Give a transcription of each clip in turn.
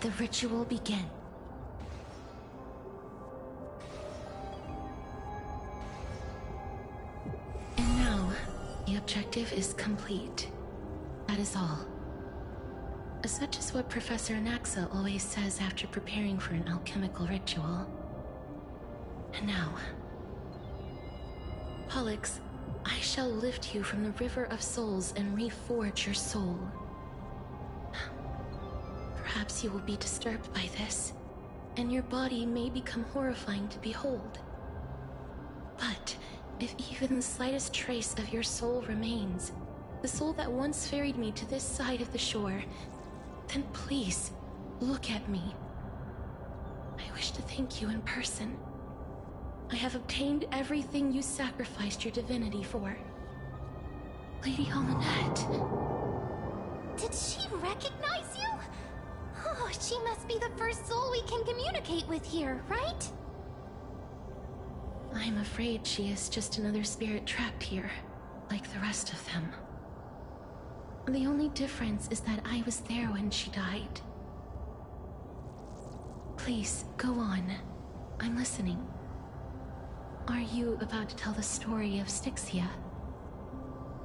the ritual begin. And now, the objective is complete. That is all. Such is what Professor Naxa always says after preparing for an alchemical ritual. And now, Pollux, I shall lift you from the river of souls and reforge your soul. Perhaps you will be disturbed by this, and your body may become horrifying to behold. But if even the slightest trace of your soul remains, the soul that once ferried me to this side of the shore, then please, look at me. I wish to thank you in person. I have obtained everything you sacrificed your divinity for. Lady Almanette. Did she recognize you? Oh, she must be the first soul we can communicate with here, right? I'm afraid she is just another spirit trapped here, like the rest of them. The only difference is that I was there when she died. Please, go on. I'm listening. Are you about to tell the story of Styxia?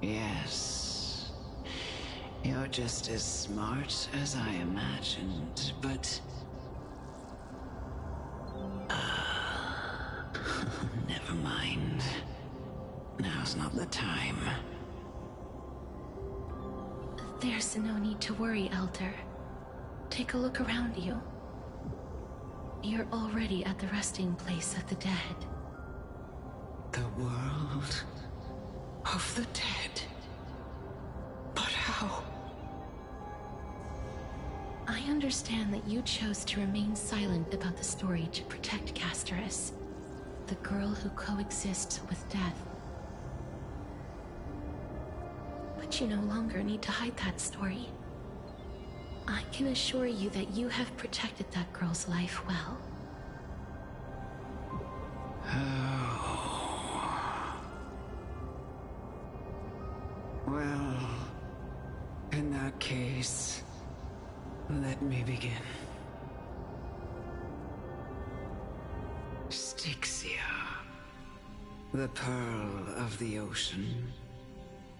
Yes. You're just as smart as I imagined, but... never mind. Now's not the time. There's no need to worry, Elder. Take a look around you. You're already at the resting place of the dead. The world of the dead? But how? I understand that you chose to remain silent about the story to protect Casterus, the girl who coexists with death. But you no longer need to hide that story. I can assure you that you have protected that girl's life well. Well, in that case, let me begin. Styxia, the pearl of the ocean,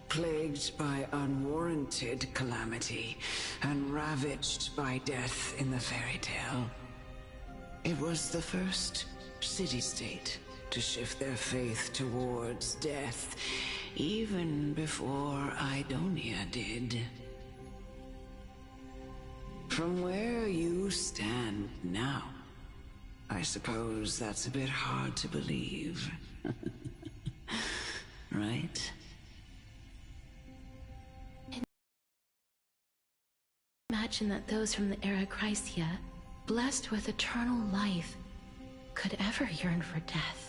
plagued by unwarranted calamity and ravaged by death in the fairy tale. It was the first city-state to shift their faith towards death, even before Idonia did. From where you stand now, I suppose that's a bit hard to believe. Right? Imagine that those from the era Chrysia, blessed with eternal life, could ever yearn for death.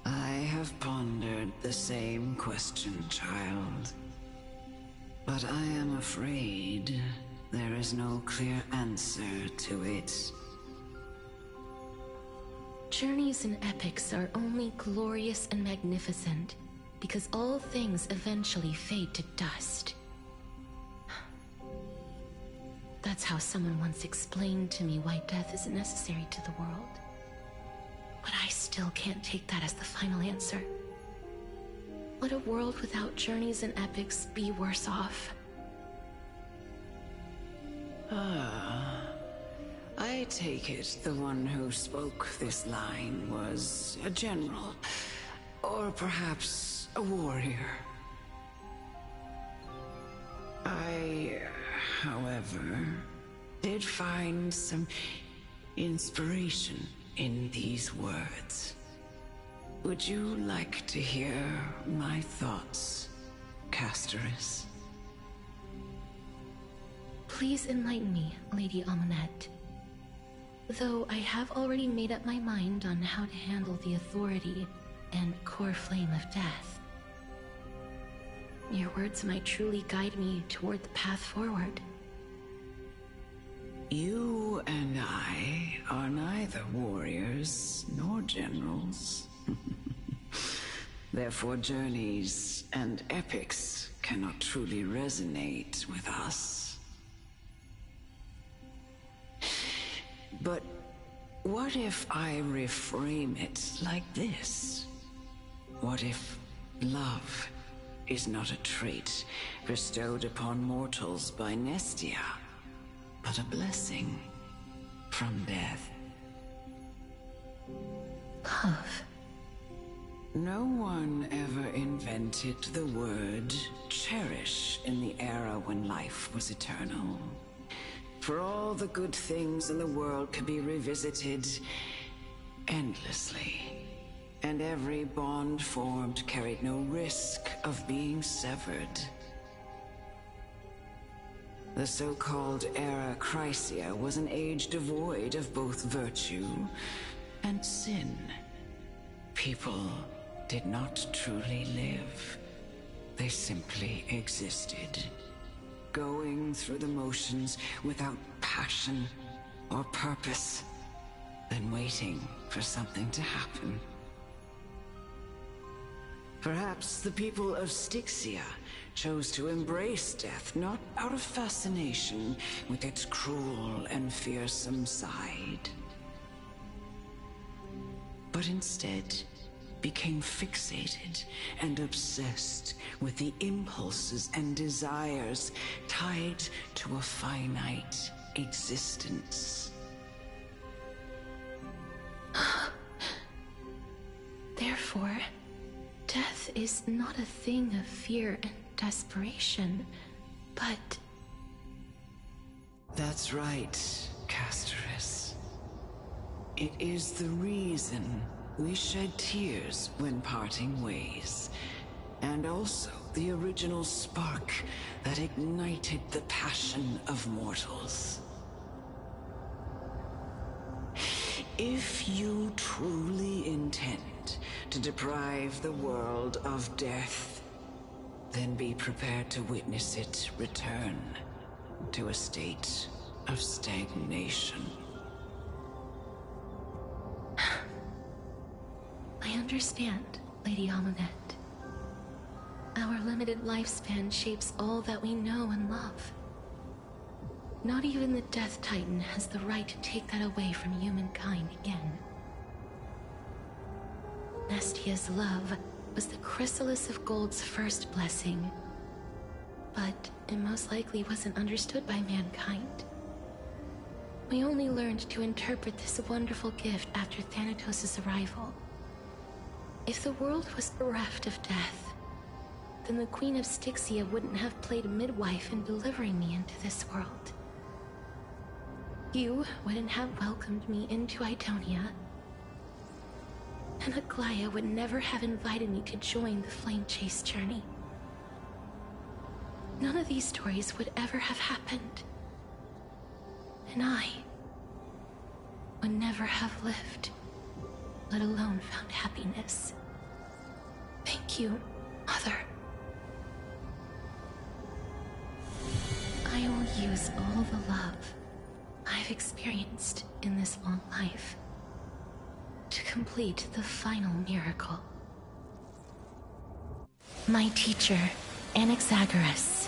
I have pondered the same question, child. But I am afraid there is no clear answer to it. Journeys and epics are only glorious and magnificent because all things eventually fade to dust. That's how someone once explained to me why death is necessary to the world. But I still can't take that as the final answer. Would a world without journeys and epics be worse off? I take it the one who spoke this line was a general, or perhaps a warrior. I, however, did find some inspiration in these words. Would you like to hear my thoughts, Casterus? Please enlighten me, Lady Almanette. Though I have already made up my mind on how to handle the authority and core flame of death. Your words might truly guide me toward the path forward. You and I are neither warriors nor generals. Therefore, journeys and epics cannot truly resonate with us. But what if I reframe it like this? What if love is not a trait bestowed upon mortals by Nestia, but a blessing from death? Love. No one ever invented the word cherish in the era when life was eternal. For all the good things in the world could be revisited endlessly, and every bond formed carried no risk of being severed. The so-called Era Chrysia was an age devoid of both virtue and sin. People did not truly live. They simply existed, going through the motions without passion or purpose, then waiting for something to happen. Perhaps the people of Styxia chose to embrace death not out of fascination with its cruel and fearsome side, but instead became fixated and obsessed with the impulses and desires tied to a finite existence. Therefore, death is not a thing of fear and desperation, but... That's right, Casterus. It is the reason we shed tears when parting ways, and also the original spark that ignited the passion of mortals. If you truly intend to deprive the world of death, then be prepared to witness it return to a state of stagnation. I understand, Lady Amunet. Our limited lifespan shapes all that we know and love. Not even the Death Titan has the right to take that away from humankind again. Nestia's love was the chrysalis of Gold's first blessing, but it most likely wasn't understood by mankind. We only learned to interpret this wonderful gift after Thanatos' arrival. If the world was bereft of death, then the Queen of Styxia wouldn't have played midwife in delivering me into this world. You wouldn't have welcomed me into Idonia, and Aglaya would never have invited me to join the Flame Chase journey. None of these stories would ever have happened, and I would never have lived, let alone found happiness. Thank you, Mother. I will use all the love I've experienced in this long life to complete the final miracle. My teacher, Anaxagoras,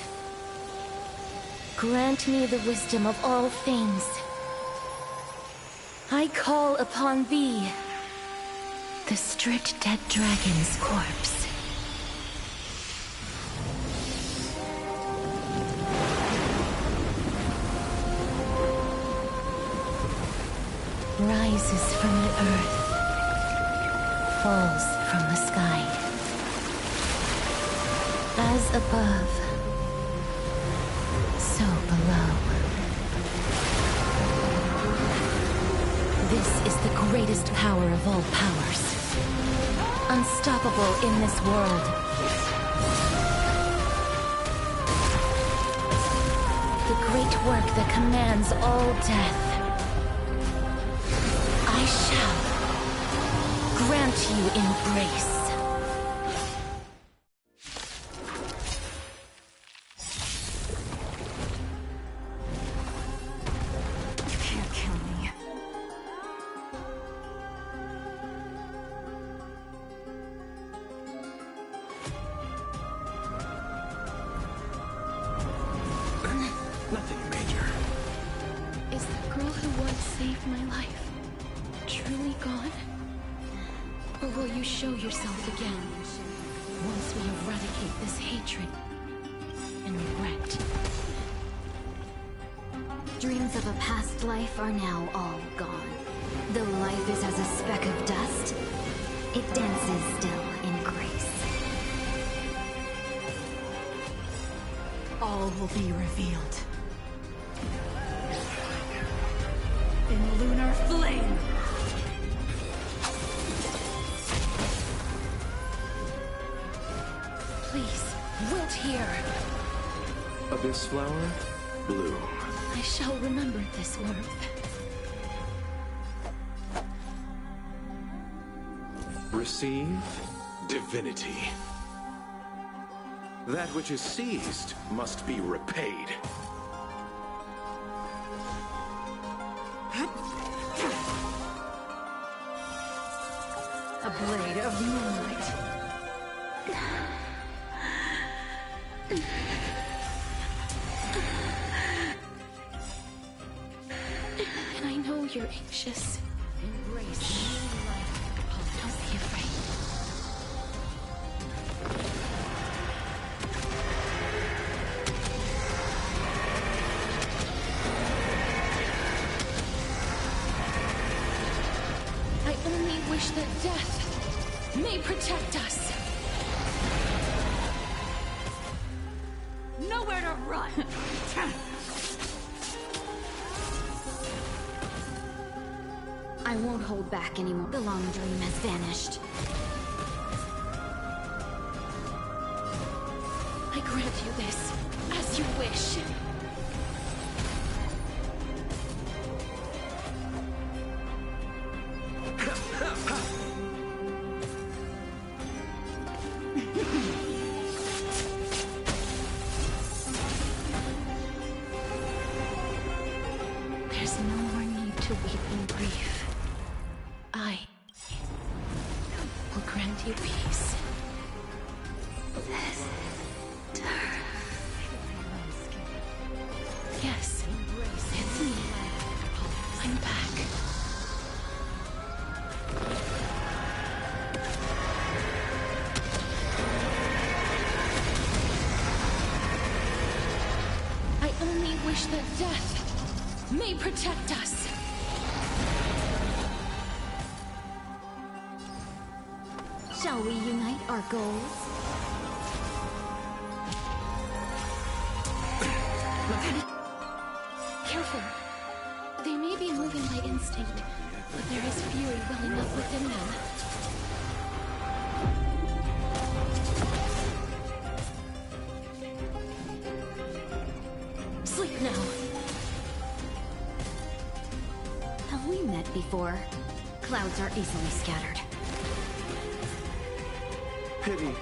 grant me the wisdom of all things. I call upon thee, the stripped dead dragon's corpse. Rises from the earth, falls from the sky. As above, so below. This is the greatest power of all powers. Unstoppable in this world. The great work that commands all death. I shall grant you embrace. You can't kill me. Nothing major. Is the girl who once saved my life truly gone? Or will you show yourself again once we eradicate this hatred and regret? Dreams of a past life are now all gone. Though life is as a speck of dust, it dances still in grace. All will be revealed. In lunar flame! Please, wilt here. Abyss flower, bloom. I shall remember this warmth. Receive divinity. That which is seized must be repaid. A blade of moonlight. And I know you're anxious. Embrace new life. Don't be afraid. I only wish that death may protect us. Nowhere to run! I won't hold back anymore. The long dream has vanished. I grant you this, as you wish. There's no more need to weep in grief. I will grant you peace. Yes, it's me. I'm back. I only wish that death may protect us. Shall we unite our goals? Careful. They may be moving by instinct, but there is fury welling up within them. Sleep now. Have we met before? Clouds are easily scattered. Pity,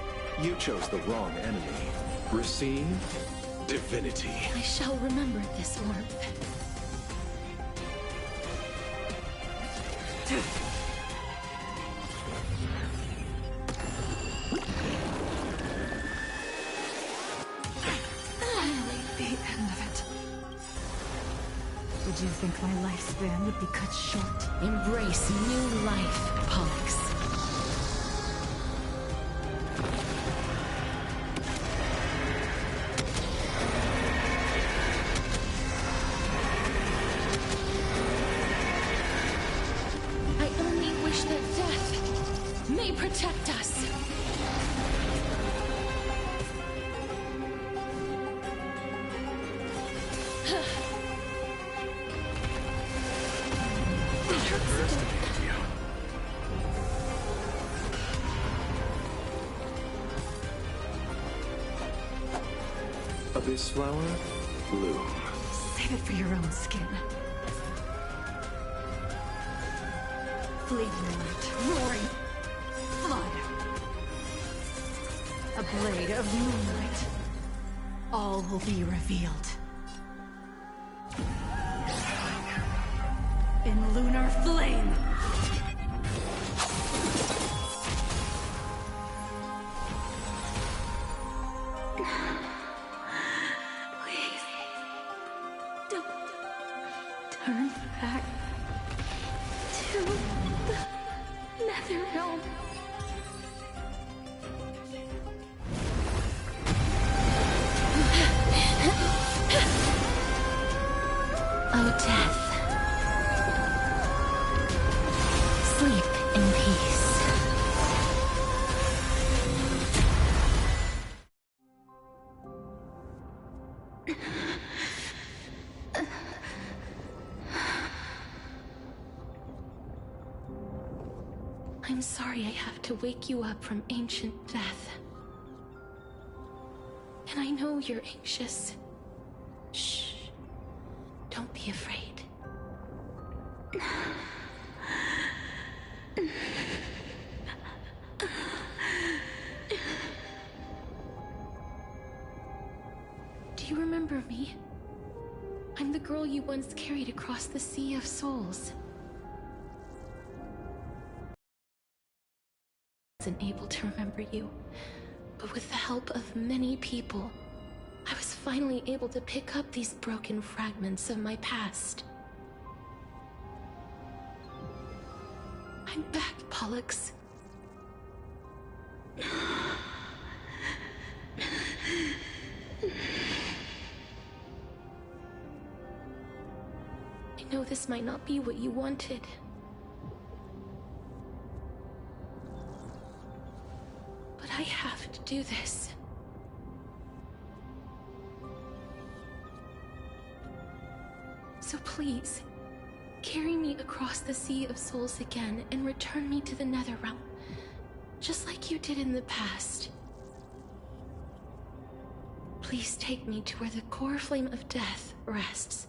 you chose the wrong enemy. Receive divinity. I shall remember this warmth. Finally, the end of it. Did you think my lifespan would be cut short? Embrace new life, Pollux. I only wish that death may protect us. Abyss flower, bloom. Save it for your own skin. Fleeting light, roaring flood. A blade of moonlight. All will be revealed. In lunar flame. Please, don't return back to the Netherrealm. Oh, death. Sleep in peace. I'm sorry I have to wake you up from ancient death. And I know you're anxious. Shh. Don't be afraid. Do you remember me? I'm the girl you once carried across the Sea of Souls. I wasn't able to remember you, but with the help of many people, I was finally able to pick up these broken fragments of my past. I'm back, Pollux. I know this might not be what you wanted. But I have to do this. So please, carry me across the Sea of Souls again and return me to the Netherrealm, just like you did in the past. Please take me to where the core flame of death rests.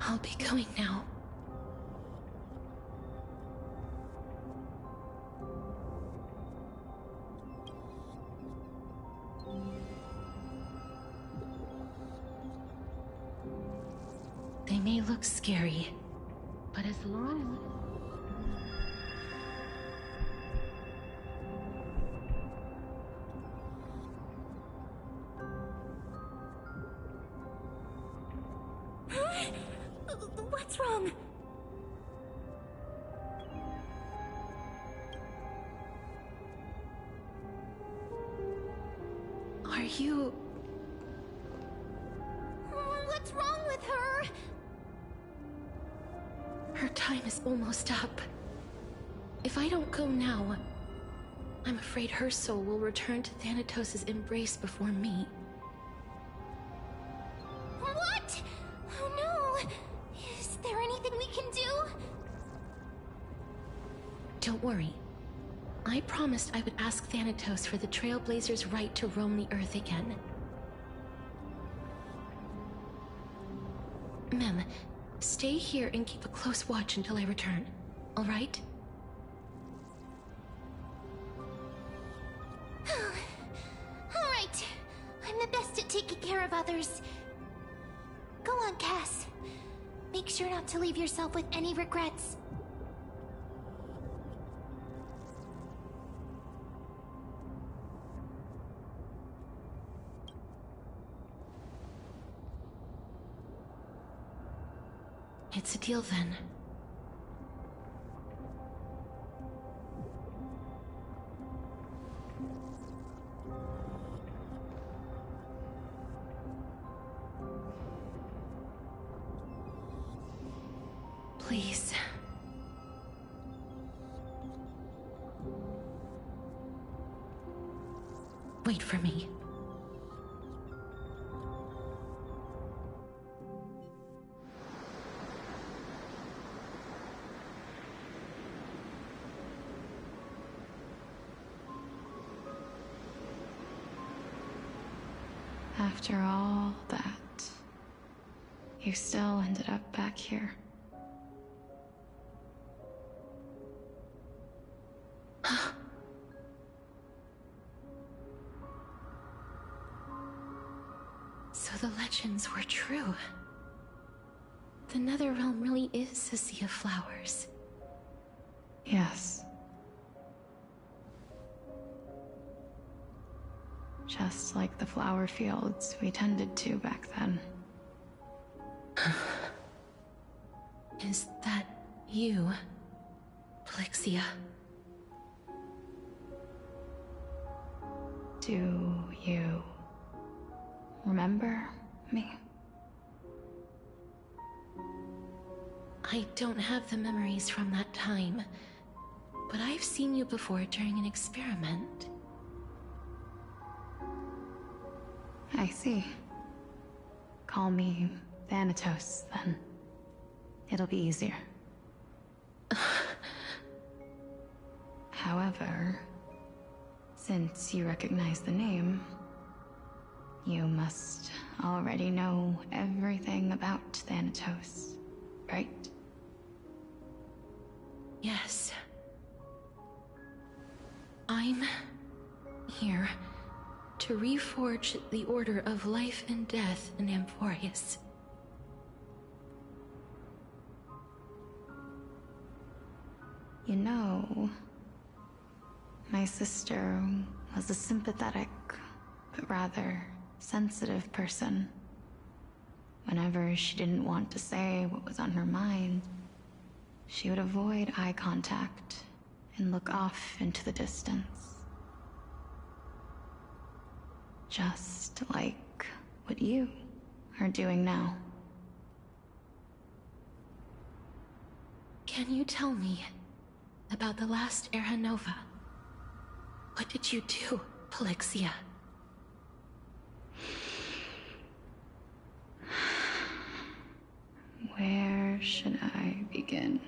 I'll be going now. They may look scary, but as long... What's wrong? Are you... What's wrong with her? Her time is almost up. If I don't go now, I'm afraid her soul will return to Thanatos' embrace before me. What? Oh no! Is there anything we can do? Don't worry. I promised I would ask Thanatos for the Trailblazers' right to roam the Earth again. Mem, stay here and keep a close watch until I return, all right? All right. I'm the best at taking care of others. Go on, Cass. Make sure not to leave yourself with any regrets. It's a deal then. Please. Wait for me. After all that, you still ended up back here. So the legends were true. The Netherrealm really is a sea of flowers. Just like the flower fields we tended to back then. Is that you, Plixia? Do you remember me? I don't have the memories from that time, but I've seen you before during an experiment. I see. Call me Thanatos, then. It'll be easier. However, since you recognize the name, you must already know everything about Thanatos, right? Yes. I'm here to reforge the order of life and death in Amphorius. You know, my sister was a sympathetic, but rather sensitive person. Whenever she didn't want to say what was on her mind, she would avoid eye contact and look off into the distance. Just like what you are doing now. Can you tell me about the last Era Nova? What did you do, Plixia? Where should I begin?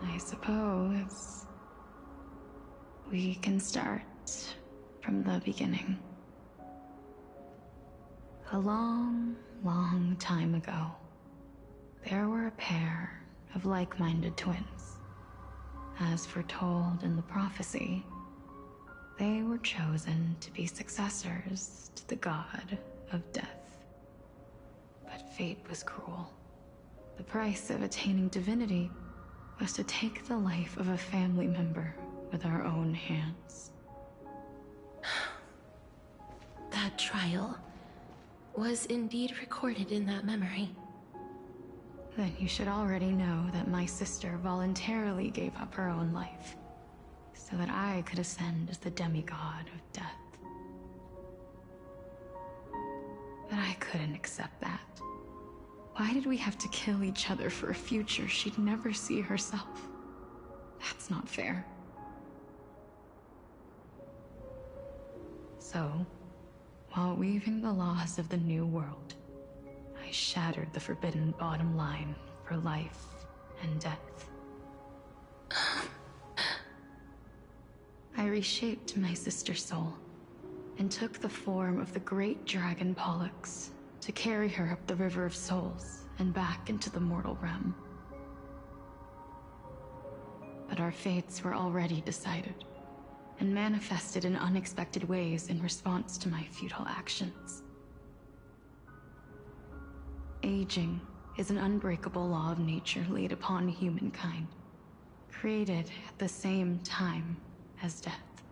I suppose we can start from the beginning. A long, long time ago, there were a pair of like-minded twins. As foretold in the prophecy, they were chosen to be successors to the god of death. But fate was cruel. The price of attaining divinity was to take the life of a family member with our own hands. That trial was indeed recorded in that memory. Then you should already know that my sister voluntarily gave up her own life, so that I could ascend as the demigod of death. But I couldn't accept that. Why did we have to kill each other for a future she'd never see herself? That's not fair. So, while weaving the laws of the new world, I shattered the forbidden bottom line for life and death. I reshaped my sister's soul and took the form of the great dragon Pollux to carry her up the River of Souls and back into the mortal realm. But our fates were already decided and manifested in unexpected ways in response to my futile actions. Aging is an unbreakable law of nature laid upon humankind, created at the same time as death.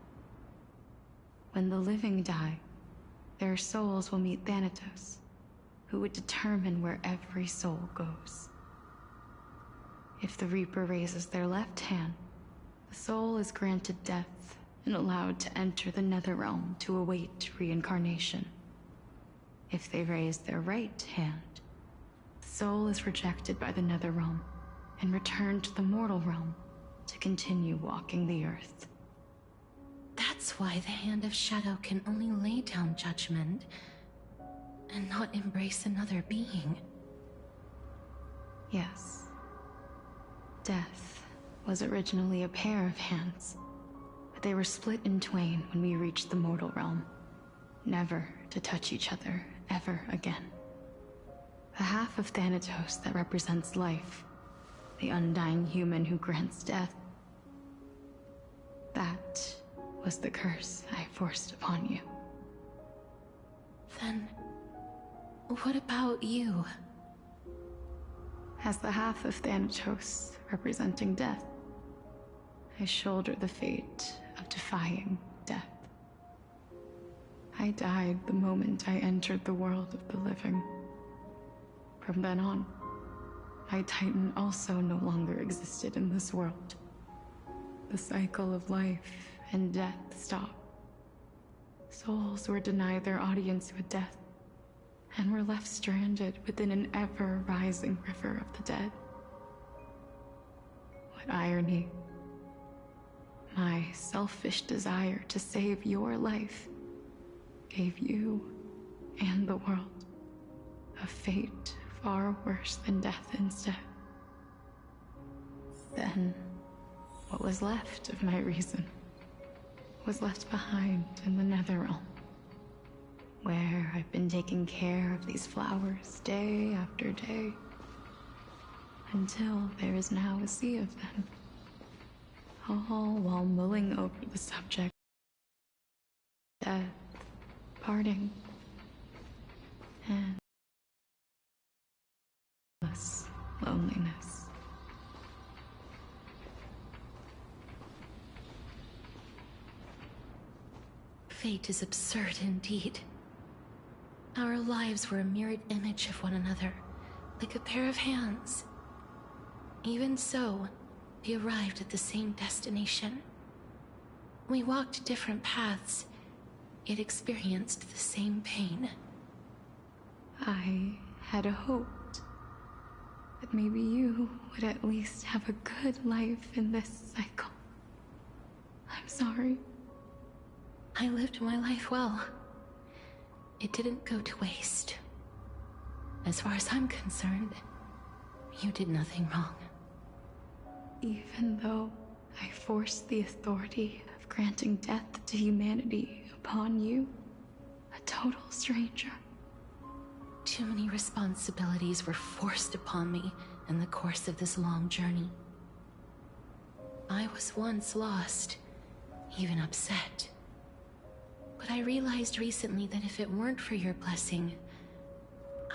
When the living die, their souls will meet Thanatos, who would determine where every soul goes. If the Reaper raises their left hand, the soul is granted death and allowed to enter the Netherrealm to await reincarnation. If they raise their right hand, the soul is rejected by the Netherrealm and returned to the mortal realm to continue walking the earth. That's why the Hand of Shadow can only lay down judgment and not embrace another being. Yes. Death was originally a pair of hands, but they were split in twain when we reached the mortal realm, never to touch each other ever again. The half of Thanatos that represents life, the undying human who grants death, that was the curse I forced upon you. Then, what about you? As the half of Thanatos representing death, I shoulder the fate of defying death. I died the moment I entered the world of the living. From then on, my Titan also no longer existed in this world. The cycle of life and death stopped. Souls were denied their audience with death, and were left stranded within an ever-rising river of the dead. What irony. My selfish desire to save your life gave you and the world a fate far worse than death instead. Then, what was left of my reason was left behind in the Netherrealm, where I've been taking care of these flowers day after day, until there is now a sea of them, all while mulling over the subject of death, parting, and loneliness. Fate is absurd indeed. Our lives were a mirrored image of one another, like a pair of hands. Even so, we arrived at the same destination. We walked different paths, yet experienced the same pain. I had hoped that maybe you would at least have a good life in this cycle. I'm sorry. I lived my life well. It didn't go to waste. As far as I'm concerned, you did nothing wrong. Even though I forced the authority of granting death to humanity upon you, a total stranger. Too many responsibilities were forced upon me in the course of this long journey. I was once lost, even upset. But I realized recently that if it weren't for your blessing,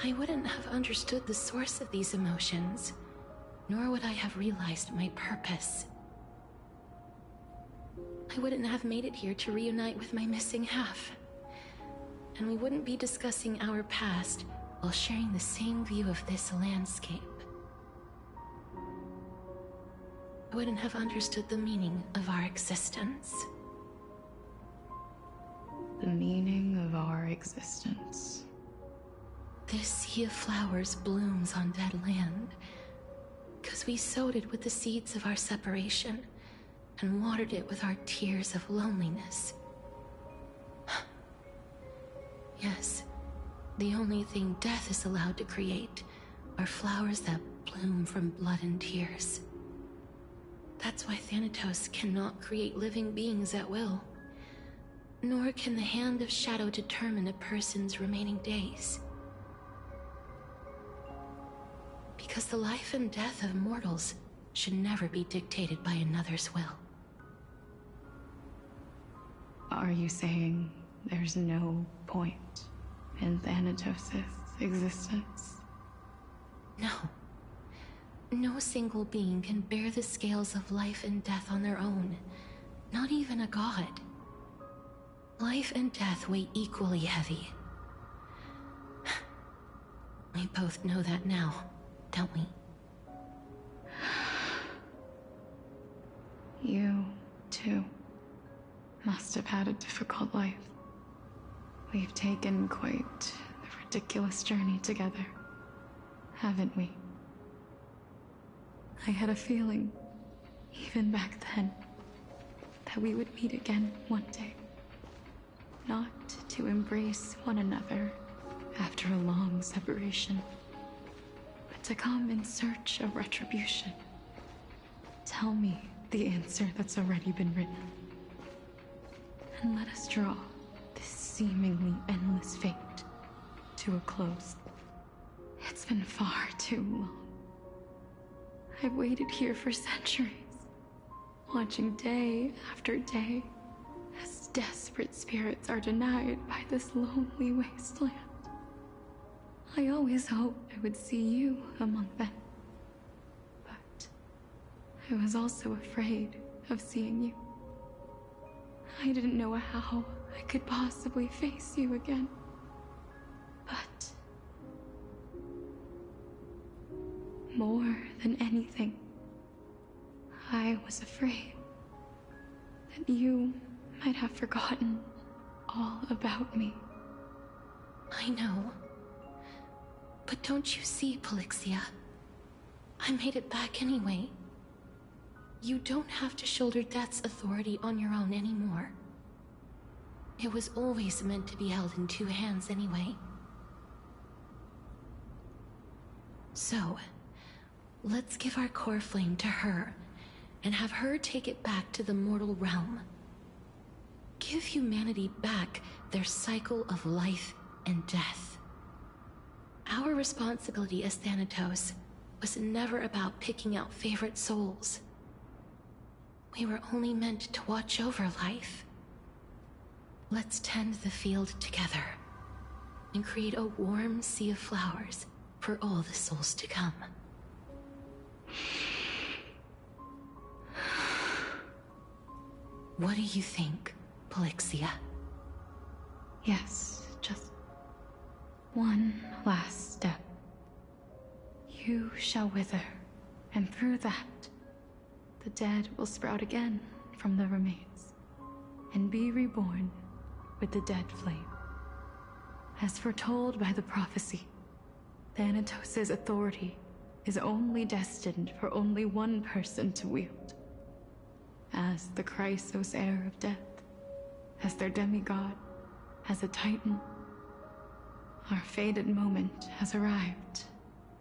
I wouldn't have understood the source of these emotions, nor would I have realized my purpose. I wouldn't have made it here to reunite with my missing half. And we wouldn't be discussing our past while sharing the same view of this landscape. I wouldn't have understood the meaning of our existence. The meaning of our existence. This sea of flowers blooms on dead land, because we sowed it with the seeds of our separation and watered it with our tears of loneliness. Yes, the only thing death is allowed to create are flowers that bloom from blood and tears. That's why Thanatos cannot create living beings at will. Nor can the hand of shadow determine a person's remaining days. Because the life and death of mortals should never be dictated by another's will. Are you saying there's no point in Thanatos' existence? No. No single being can bear the scales of life and death on their own. Not even a god. Life and death weigh equally heavy. We both know that now, don't we? You, too, must have had a difficult life. We've taken quite the ridiculous journey together, haven't we? I had a feeling, even back then, that we would meet again one day. Not to embrace one another after a long separation, but to come in search of retribution. Tell me the answer that's already been written, and let us draw this seemingly endless fate to a close. It's been far too long. I've waited here for centuries, watching day after day as desperate spirits are denied by this lonely wasteland. I always hoped I would see you among them. But I was also afraid of seeing you. I didn't know how I could possibly face you again. But more than anything, I was afraid that you might have forgotten all about me. I know. But don't you see, Polixia? I made it back anyway. You don't have to shoulder death's authority on your own anymore. It was always meant to be held in two hands anyway. So, let's give our core flame to her, and have her take it back to the mortal realm. Give humanity back their cycle of life and death. Our responsibility as Thanatos was never about picking out favorite souls. We were only meant to watch over life. Let's tend the field together, and create a warm sea of flowers for all the souls to come. What do you think, Polixia? Yes, just one last step. You shall wither, and through that, the dead will sprout again from the remains, and be reborn with the dead flame. As foretold by the prophecy, Thanatos' authority is only destined for only one person to wield. As the Chrysos heir of death, as their demigod, as a titan, our fated moment has arrived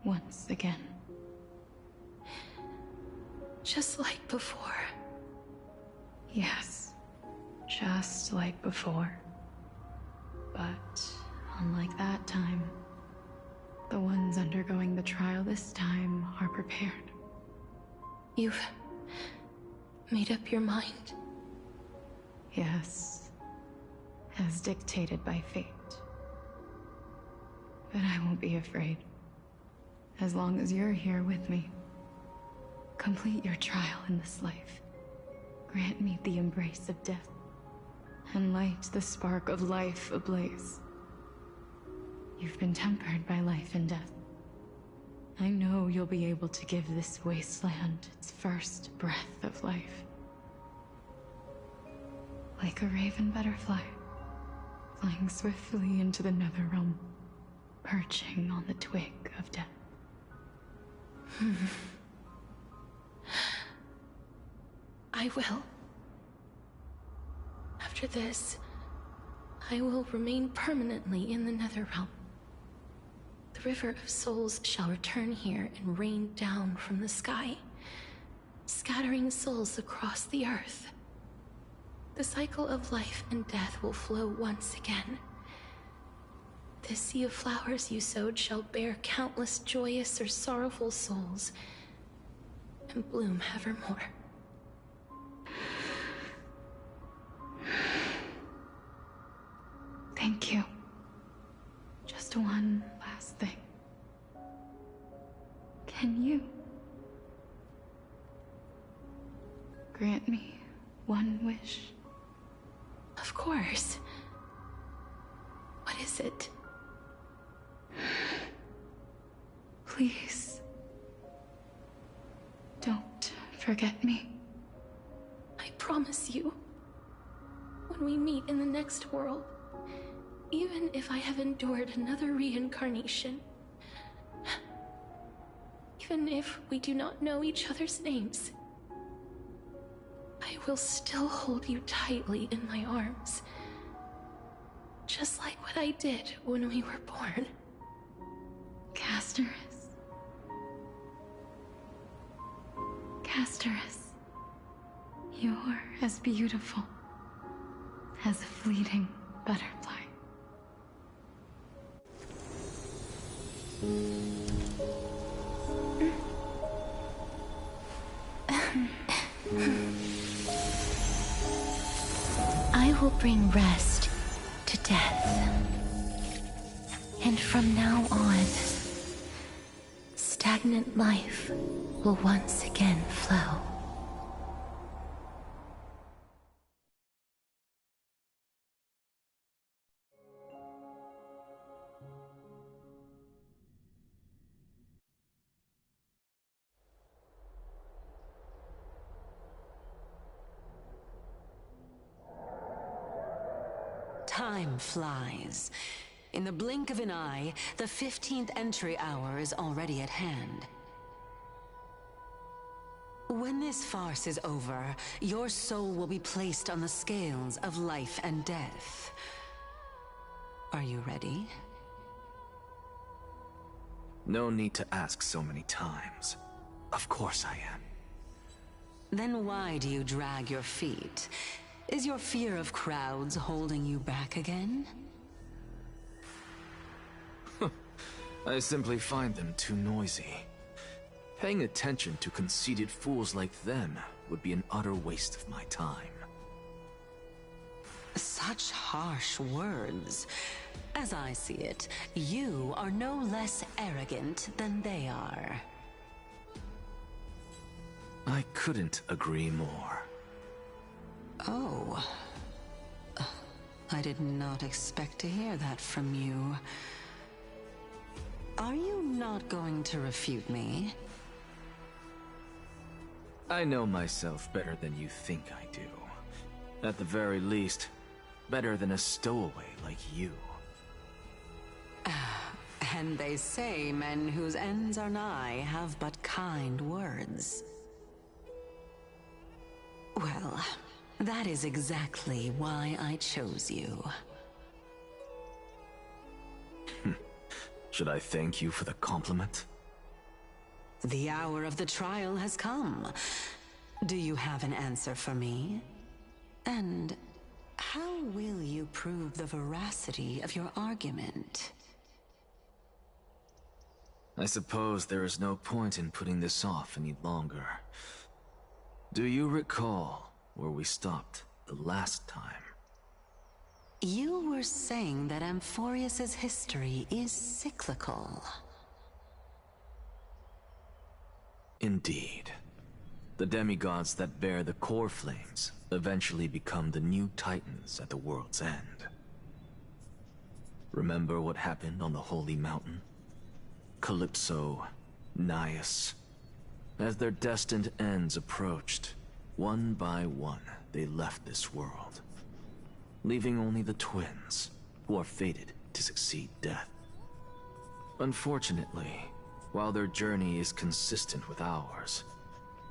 once again. Just like before. Yes, just like before. But unlike that time, the ones undergoing the trial this time are prepared. You've made up your mind? Yes, as dictated by fate. But I won't be afraid. As long as you're here with me. Complete your trial in this life. Grant me the embrace of death, and light the spark of life ablaze. You've been tempered by life and death. I know you'll be able to give this wasteland its first breath of life. Like a raven butterfly, flying swiftly into the netherrealm, perching on the twig of death. I will. After this, I will remain permanently in the Netherrealm. The River of Souls shall return here and rain down from the sky, scattering souls across the earth. The cycle of life and death will flow once again. This sea of flowers you sowed shall bear countless joyous or sorrowful souls, and bloom evermore. Thank you. Just one last thing. Can you grant me one wish? Of course. What is it? Please, don't forget me. I promise you, when we meet in the next world, even if I have endured another reincarnation, even if we do not know each other's names, I will still hold you tightly in my arms, just like what I did when we were born. Casterus. Casterus. You're as beautiful as a fleeting butterfly. I will bring rest to death. And from now on, stagnant life will once again flow. time flies. In the blink of an eye, the 15th entry hour is already at hand. When this farce is over, your soul will be placed on the scales of life and death. Are you ready? No need to ask so many times. Of course I am. Then why do you drag your feet? Is your fear of crowds holding you back again? I simply find them too noisy. Paying attention to conceited fools like them would be an utter waste of my time. Such harsh words. As I see it, you are no less arrogant than they are. I couldn't agree more. Oh. I did not expect to hear that from you. Are you not going to refute me? I know myself better than you think I do. At the very least, better than a stowaway like you. And they say men whose ends are nigh have but kind words. Well, that is exactly why I chose you. Should I thank you for the compliment? The hour of the trial has come. Do you have an answer for me? And how will you prove the veracity of your argument? I suppose there is no point in putting this off any longer. Do you recall where we stopped the last time? You were saying that Amphorius's history is cyclical. Indeed. The demigods that bear the core flames eventually become the new titans at the world's end. Remember what happened on the Holy Mountain? Calypso, Naias. As their destined ends approached, one by one they left this world, leaving only the twins, who are fated to succeed death. Unfortunately, while their journey is consistent with ours,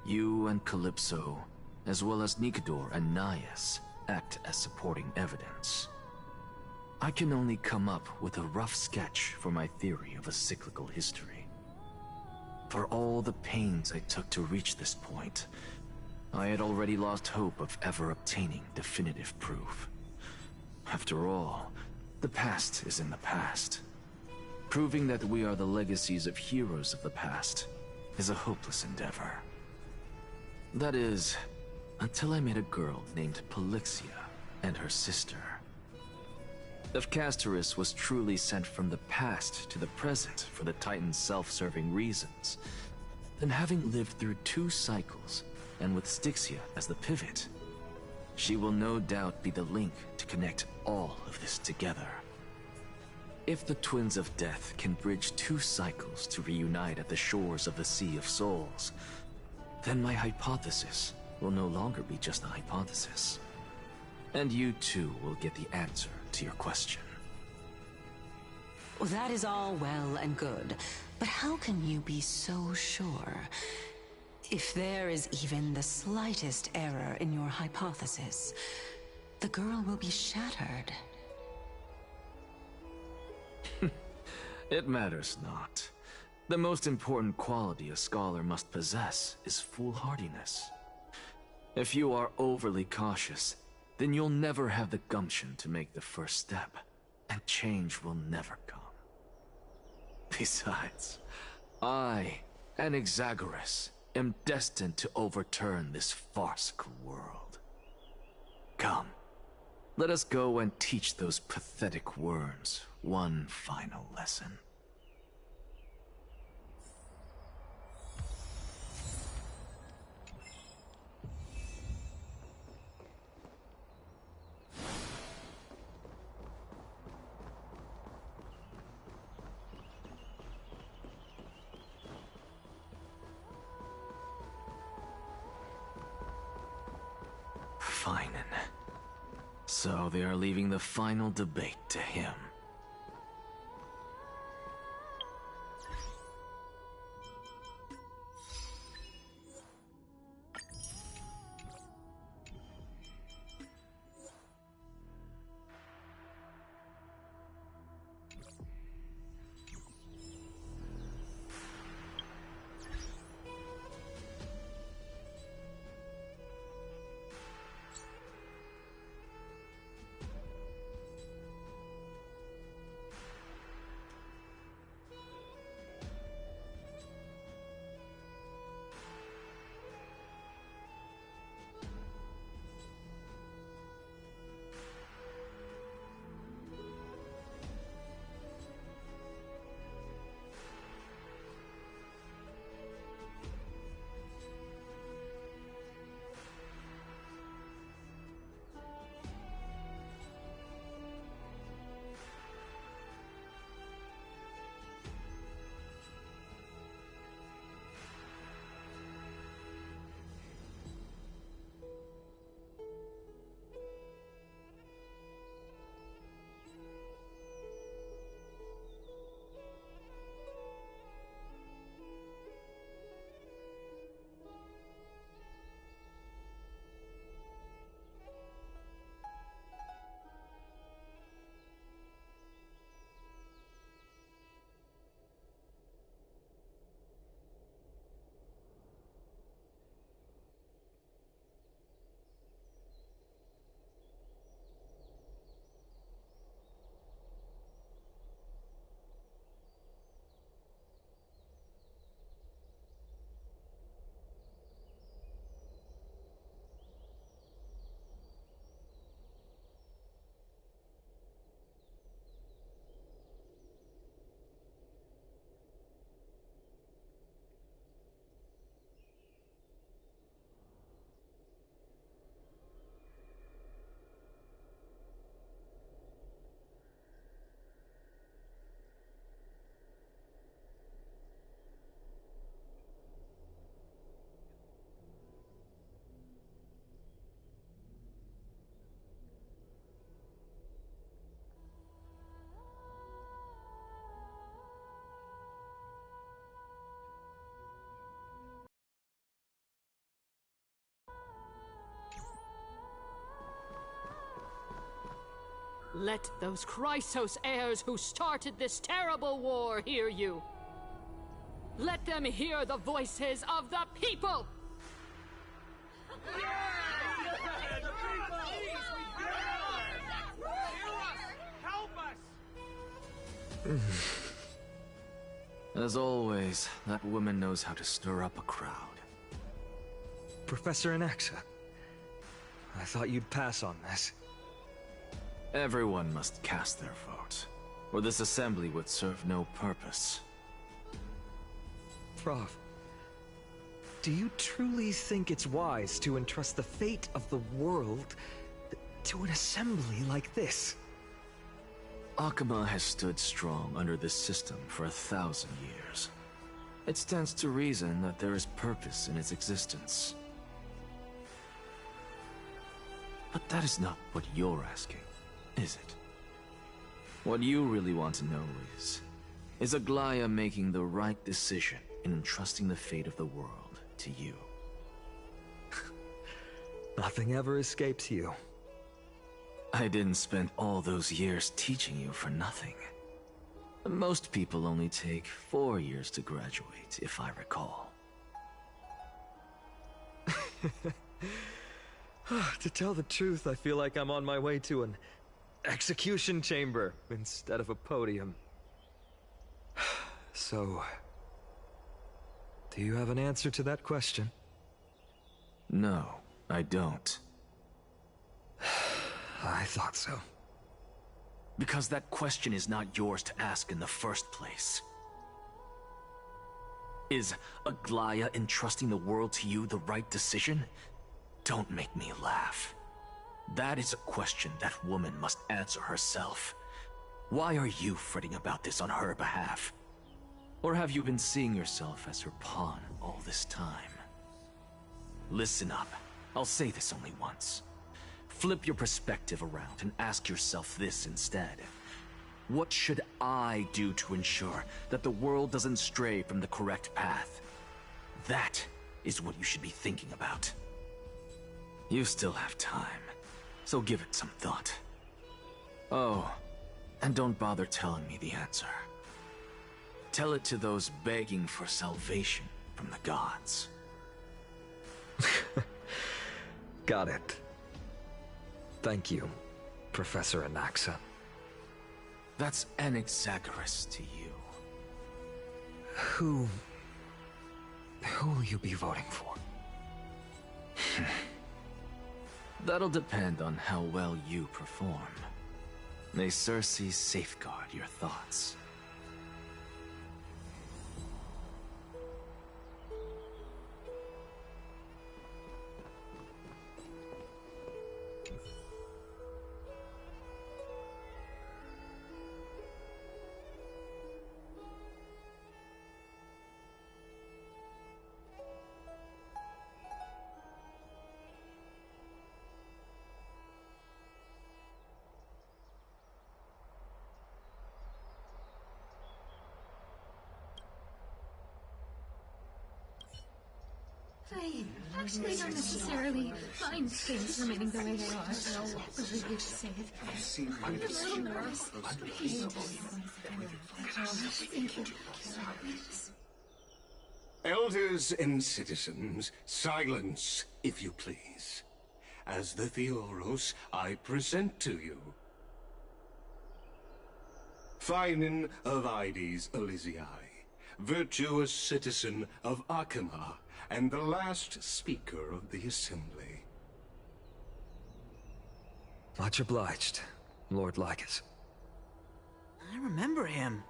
you and Calypso, as well as Nikador and Naias, act as supporting evidence. I can only come up with a rough sketch for my theory of a cyclical history. For all the pains I took to reach this point, I had already lost hope of ever obtaining definitive proof. After all, the past is in the past. Proving that we are the legacies of heroes of the past is a hopeless endeavor. That is, until I met a girl named Polixia and her sister. If Castorus was truly sent from the past to the present for the Titan's self-serving reasons, then having lived through 2 cycles, and with Styxia as the pivot, she will no doubt be the link to connect all of this together. If the Twins of Death can bridge 2 cycles to reunite at the shores of the Sea of Souls, then my hypothesis will no longer be just a hypothesis. And you too will get the answer to your question. Well, that is all well and good, but how can you be so sure? If there is even the slightest error in your hypothesis, the girl will be shattered. It matters not. The most important quality a scholar must possess is foolhardiness. If you are overly cautious, then you'll never have the gumption to make the first step, and change will never come. Besides, I, Anaxagoras, am destined to overturn this farcical world. Come, let us go and teach those pathetic worms one final lesson. So they are leaving the final debate to him. Let those Chrysos heirs who started this terrible war hear you. Let them hear the voices of the people! As always, that woman knows how to stir up a crowd. Professor Anaxa, I thought you'd pass on this. Everyone must cast their vote, or this assembly would serve no purpose. Prof, do you truly think it's wise to entrust the fate of the world to an assembly like this? Akama has stood strong under this system for 1,000 years. It stands to reason that there is purpose in its existence. But that is not what you're asking, is it? What you really want to know is Aglaya making the right decision in entrusting the fate of the world to you? Nothing ever escapes you. I didn't spend all those years teaching you for nothing. Most people only take 4 years to graduate, if I recall. To tell the truth, I feel like I'm on my way to an execution chamber instead of a podium. So, do you have an answer to that question? No, I don't. I thought so. Because that question is not yours to ask in the first place. Is Aglaya entrusting the world to you the right decision? Don't make me laugh. That is a question that woman must answer herself. Why are you fretting about this on her behalf? Or have you been seeing yourself as her pawn all this time? Listen up. I'll say this only once. Flip your perspective around and ask yourself this instead. What should I do to ensure that the world doesn't stray from the correct path? That is what you should be thinking about. You still have time, so give it some thought. Oh, and don't bother telling me the answer. Tell it to those begging for salvation from the gods. Got it. Thank you, Professor Anaxa. That's Anaxagoras to you. Who will you be voting for? That'll depend on how well you perform. May Circe safeguard your thoughts. I actually don't necessarily mind things remaining the way they are. The way you say it. I'm a little nervous. Thank you. Elders and citizens, silence, if you please. As the Theoros, I present to you Phinin of Ides Elysiae, virtuous citizen of Akima, and the last speaker of the Assembly. Much obliged, Lord Lycus. I remember him.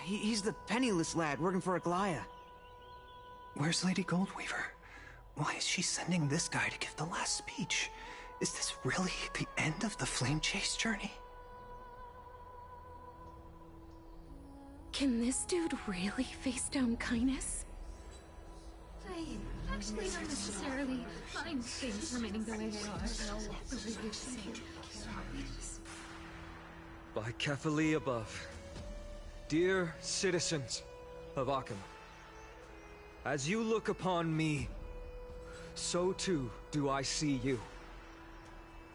He's the penniless lad working for Aglaya. Where's Lady Goldweaver? Why is she sending this guy to give the last speech? Is this really the end of the Flame Chase journey? Can this dude really face down kindness? I actually don't necessarily mind things remaining the way they are. The way you say it. By Kefali above, dear citizens of Akima, as you look upon me, so too do I see you.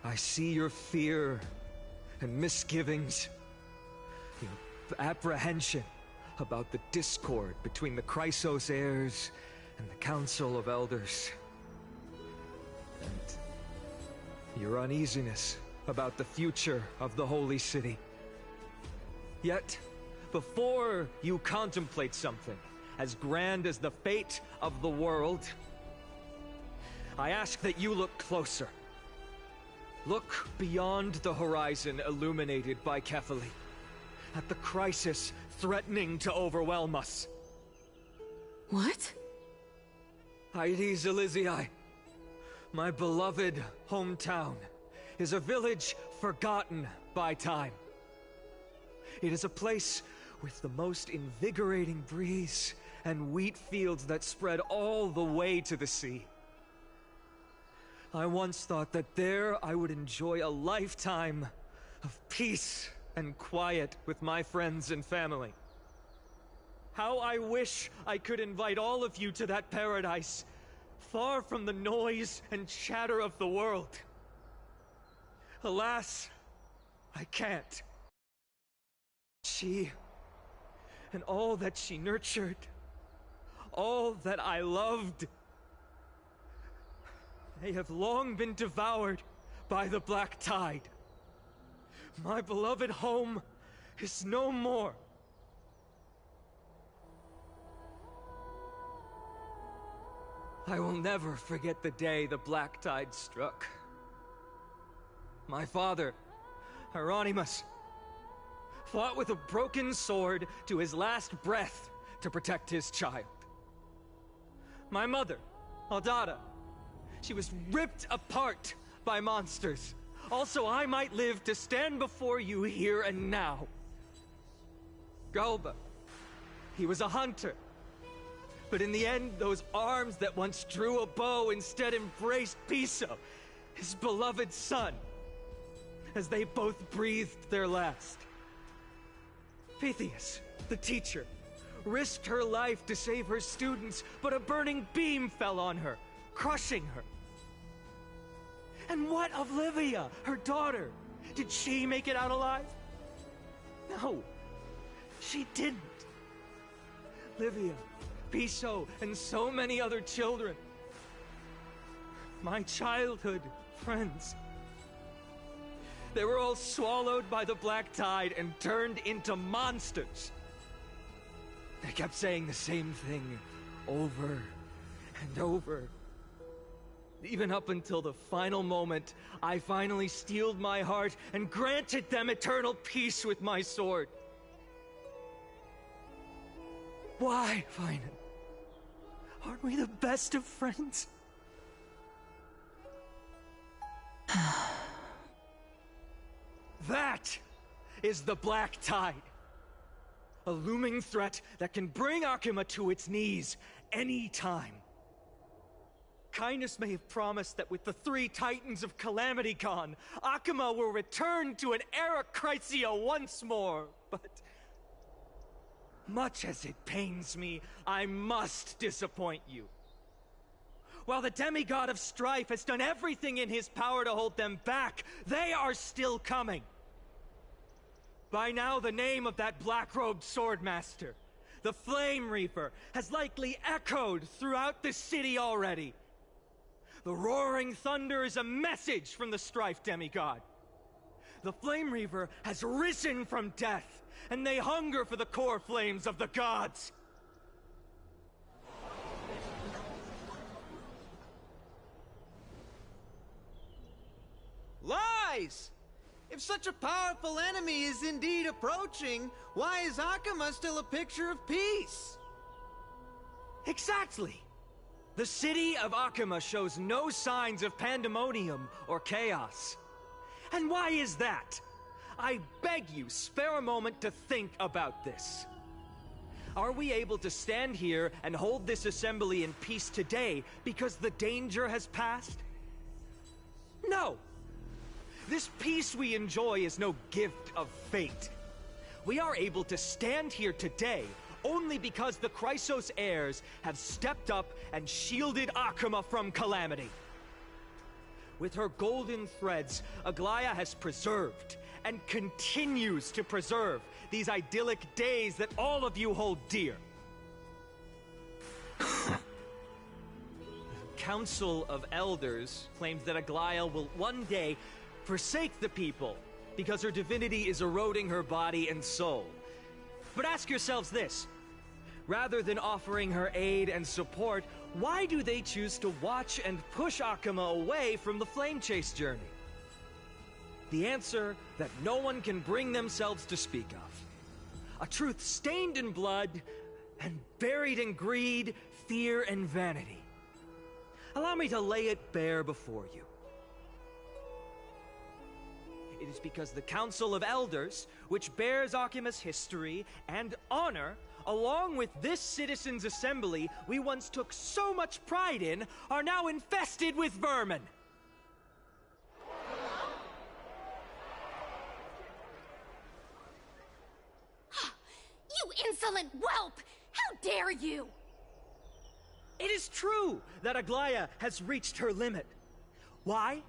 I see your fear and misgivings, your apprehension about the discord between the Chrysos heirs and the Council of Elders, and your uneasiness about the future of the Holy City. Yet, before you contemplate something as grand as the fate of the world, I ask that you look closer. Look beyond the horizon illuminated by Kefali, at the crisis threatening to overwhelm us. What? Ides Elysiae, my beloved hometown, is a village forgotten by time. It is a place with the most invigorating breeze and wheat fields that spread all the way to the sea. I once thought that there I would enjoy a lifetime of peace and quiet with my friends and family. How I wish I could invite all of you to that paradise, far from the noise and chatter of the world. Alas, I can't. She, and all that she nurtured, all that I loved, they have long been devoured by the black tide. My beloved home is no more. I will never forget the day the black tide struck. My father, Hieronymus, fought with a broken sword to his last breath to protect his child. My mother, Aldada, she was ripped apart by monsters. Also, I might live to stand before you here and now. Galba, he was a hunter. But in the end, those arms that once drew a bow instead embraced Piso, his beloved son, as they both breathed their last. Pythias, the teacher, risked her life to save her students, but a burning beam fell on her, crushing her. And what of Livia, her daughter? Did she make it out alive? No, she didn't. Livia, Piso, and so many other children. My childhood friends. They were all swallowed by the black tide and turned into monsters. They kept saying the same thing over and over. Even up until the final moment, I finally steeled my heart and granted them eternal peace with my sword. Why, Finan? Aren't we the best of friends? That is the Black Tide. A looming threat that can bring Akuma to its knees any time. Kindness may have promised that with the 3 Titans of Calamity gone, Akuma will return to an era Chrysia once more, but much as it pains me, I must disappoint you. While the demigod of strife has done everything in his power to hold them back, they are still coming. By now, the name of that black-robed swordmaster, the Flame Reaper, has likely echoed throughout the city already. The roaring thunder is a message from the strife demigod. The Flame Reaper has risen from death, and they hunger for the core flames of the gods. Lies! If such a powerful enemy is indeed approaching, why is Akuma still a picture of peace? Exactly! The city of Akuma shows no signs of pandemonium or chaos. And why is that? I beg you, spare a moment to think about this. Are we able to stand here and hold this assembly in peace today because the danger has passed? No! This peace we enjoy is no gift of fate. We are able to stand here today only because the Chrysos heirs have stepped up and shielded Akuma from calamity. With her golden threads, Aglaya has preserved and continues to preserve these idyllic days that all of you hold dear. The Council of Elders claims that Aglaya will one day forsake the people because her divinity is eroding her body and soul. But ask yourselves this. Rather than offering her aid and support, why do they choose to watch and push Akuma away from the Flame Chase journey? The answer that no one can bring themselves to speak of. A truth stained in blood and buried in greed, fear, and vanity. Allow me to lay it bare before you. It is because the Council of Elders, which bears Akuma's history and honor, along with this citizens' assembly we once took so much pride in, are now infested with vermin. You insolent whelp! How dare you! It is true that Aglaya has reached her limit. Why?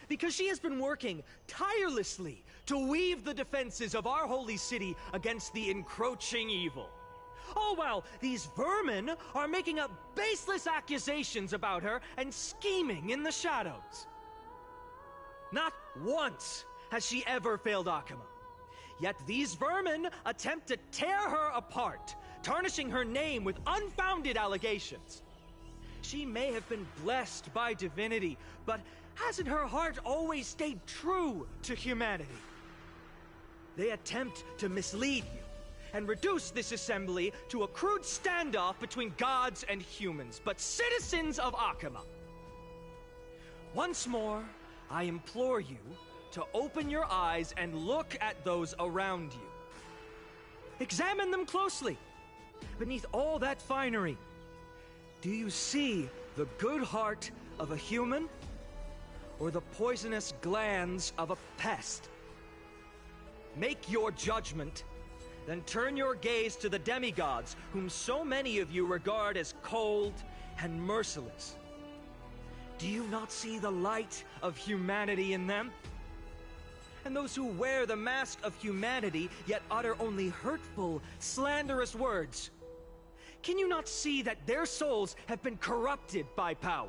Because she has been working tirelessly to weave the defenses of our holy city against the encroaching evil. All while these vermin are making up baseless accusations about her and scheming in the shadows. Not once has she ever failed Akuma. Yet these vermin attempt to tear her apart, tarnishing her name with unfounded allegations. She may have been blessed by divinity, but hasn't her heart always stayed true to humanity? They attempt to mislead you and reduce this assembly to a crude standoff between gods and humans, but citizens of Akuma. Once more, I implore you to open your eyes and look at those around you. Examine them closely. Beneath all that finery, do you see the good heart of a human? or the poisonous glands of a pest. Make your judgment, then turn your gaze to the demigods, whom so many of you regard as cold and merciless. Do you not see the light of humanity in them? And those who wear the mask of humanity, yet utter only hurtful, slanderous words. Can you not see that their souls have been corrupted by power?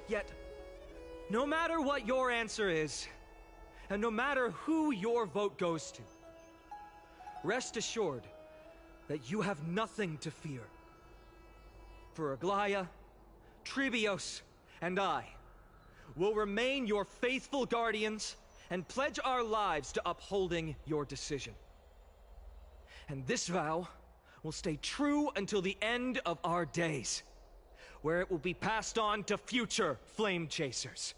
Yet, no matter what your answer is, and no matter who your vote goes to, rest assured that you have nothing to fear. For Aglaya, Trivios, and I will remain your faithful guardians and pledge our lives to upholding your decision. And this vow will stay true until the end of our days, where it will be passed on to future flame chasers.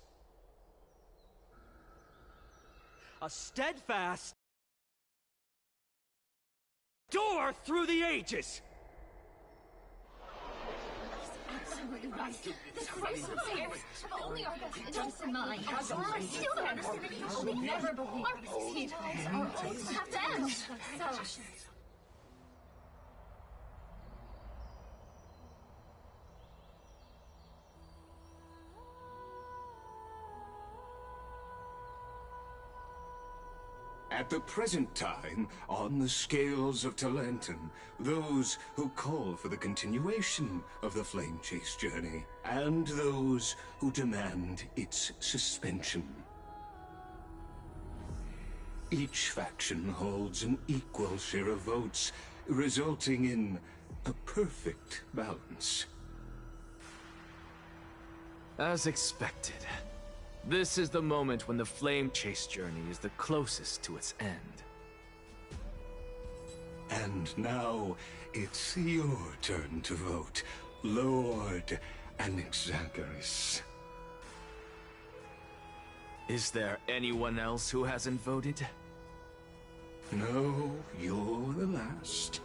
A steadfast door through the ages! Absolutely right. The Christ of heirs have only our best interests in mind. I still don't understand it. I will never believe our Petals are always have to end. So... At the present time, on the scales of Talentum, those who call for the continuation of the Flame Chase journey, and those who demand its suspension. Each faction holds an equal share of votes, resulting in a perfect balance. As expected. This is the moment when the Flame Chase journey is the closest to its end. And now, it's your turn to vote, Lord Anaxagoras. Is there anyone else who hasn't voted? No, you're the last.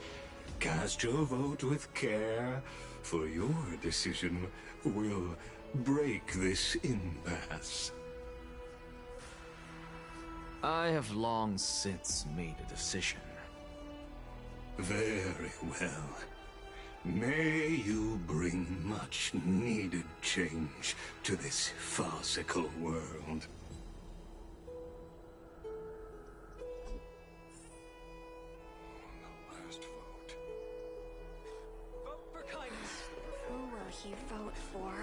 Cast your vote with care, for your decision will break this impasse. I have long since made a decision. Very well. May you bring much needed change to this farcical world. The last vote. Vote for kindness. Who will he vote for?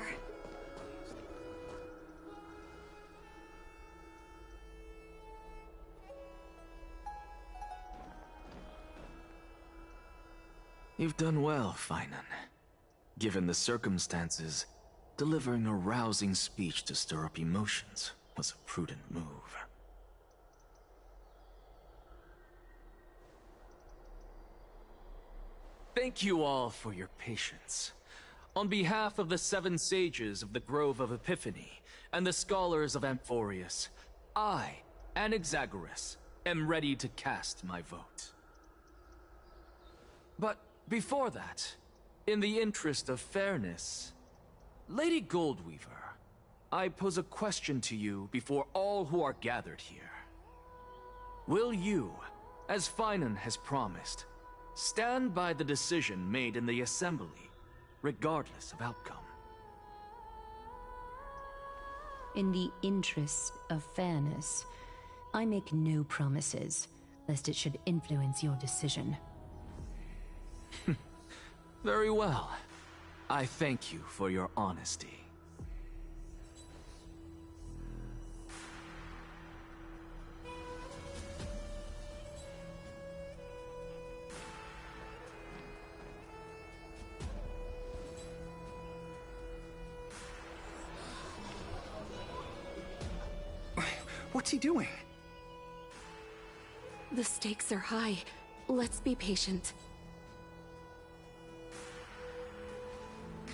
You've done well, Finan. Given the circumstances, delivering a rousing speech to stir up emotions was a prudent move. Thank you all for your patience. On behalf of the 7 sages of the Grove of Epiphany and the scholars of Amphorius, I, Anaxagoras, am ready to cast my vote. But before that, in the interest of fairness, Lady Goldweaver, I pose a question to you before all who are gathered here. Will you, as Finan has promised, stand by the decision made in the Assembly, regardless of outcome? In the interest of fairness, I make no promises, lest it should influence your decision. Very well. I thank you for your honesty. What's he doing? The stakes are high. Let's be patient.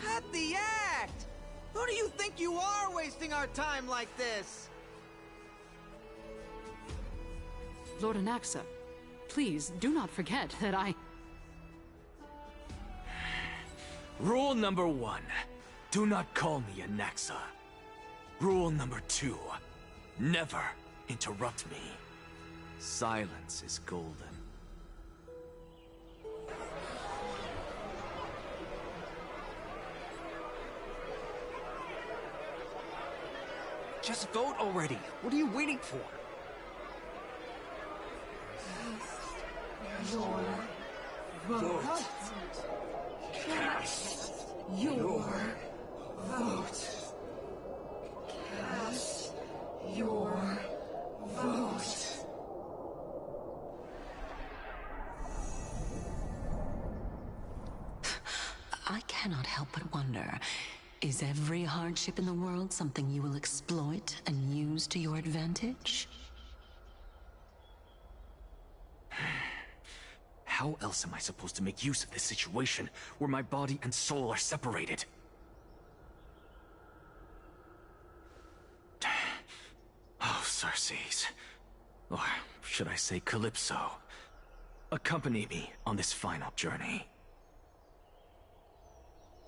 Cut the act! Who do you think you are wasting our time like this? Lord Anaxa, please do not forget that I... Rule number 1. Do not call me a Naxa. Rule number 2. Never interrupt me. Silence is golden. Just vote already. What are you waiting for? Your vote. Cast your vote. Cast your vote. I cannot help but wonder, is every hardship in the world something you will exploit and use to your advantage? How else am I supposed to make use of this situation where my body and soul are separated? Oh, Circes. Or should I say Calypso. Accompany me on this final journey.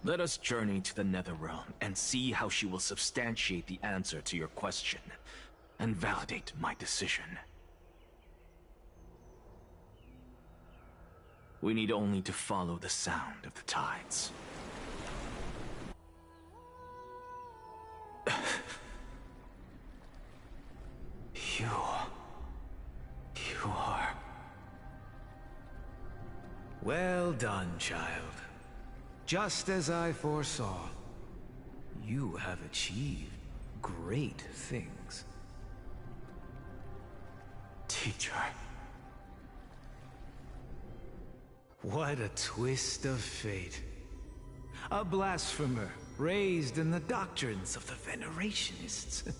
Let us journey to the Netherrealm and see how she will substantiate the answer to your question and validate my decision. We need only to follow the sound of the tides. You are... Well done, child. Just as I foresaw, you have achieved great things. Teacher. What a twist of fate. A blasphemer raised in the doctrines of the Venerationists.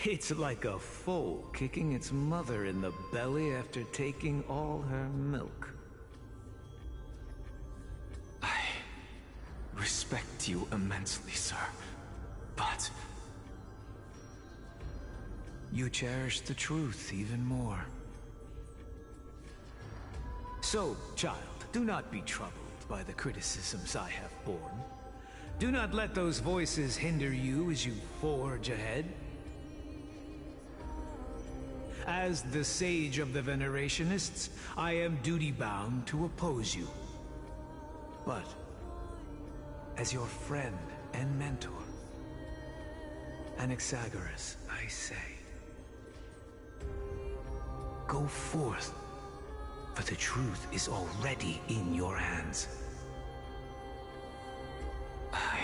It's like a foal kicking its mother in the belly after taking all her milk. I respect you immensely, sir, but... You cherish the truth even more. So, child, do not be troubled by the criticisms I have borne. Do not let those voices hinder you as you forge ahead. As the sage of the Venerationists, I am duty-bound to oppose you. But, as your friend and mentor, Anaxagoras, I say, go forth, for the truth is already in your hands. I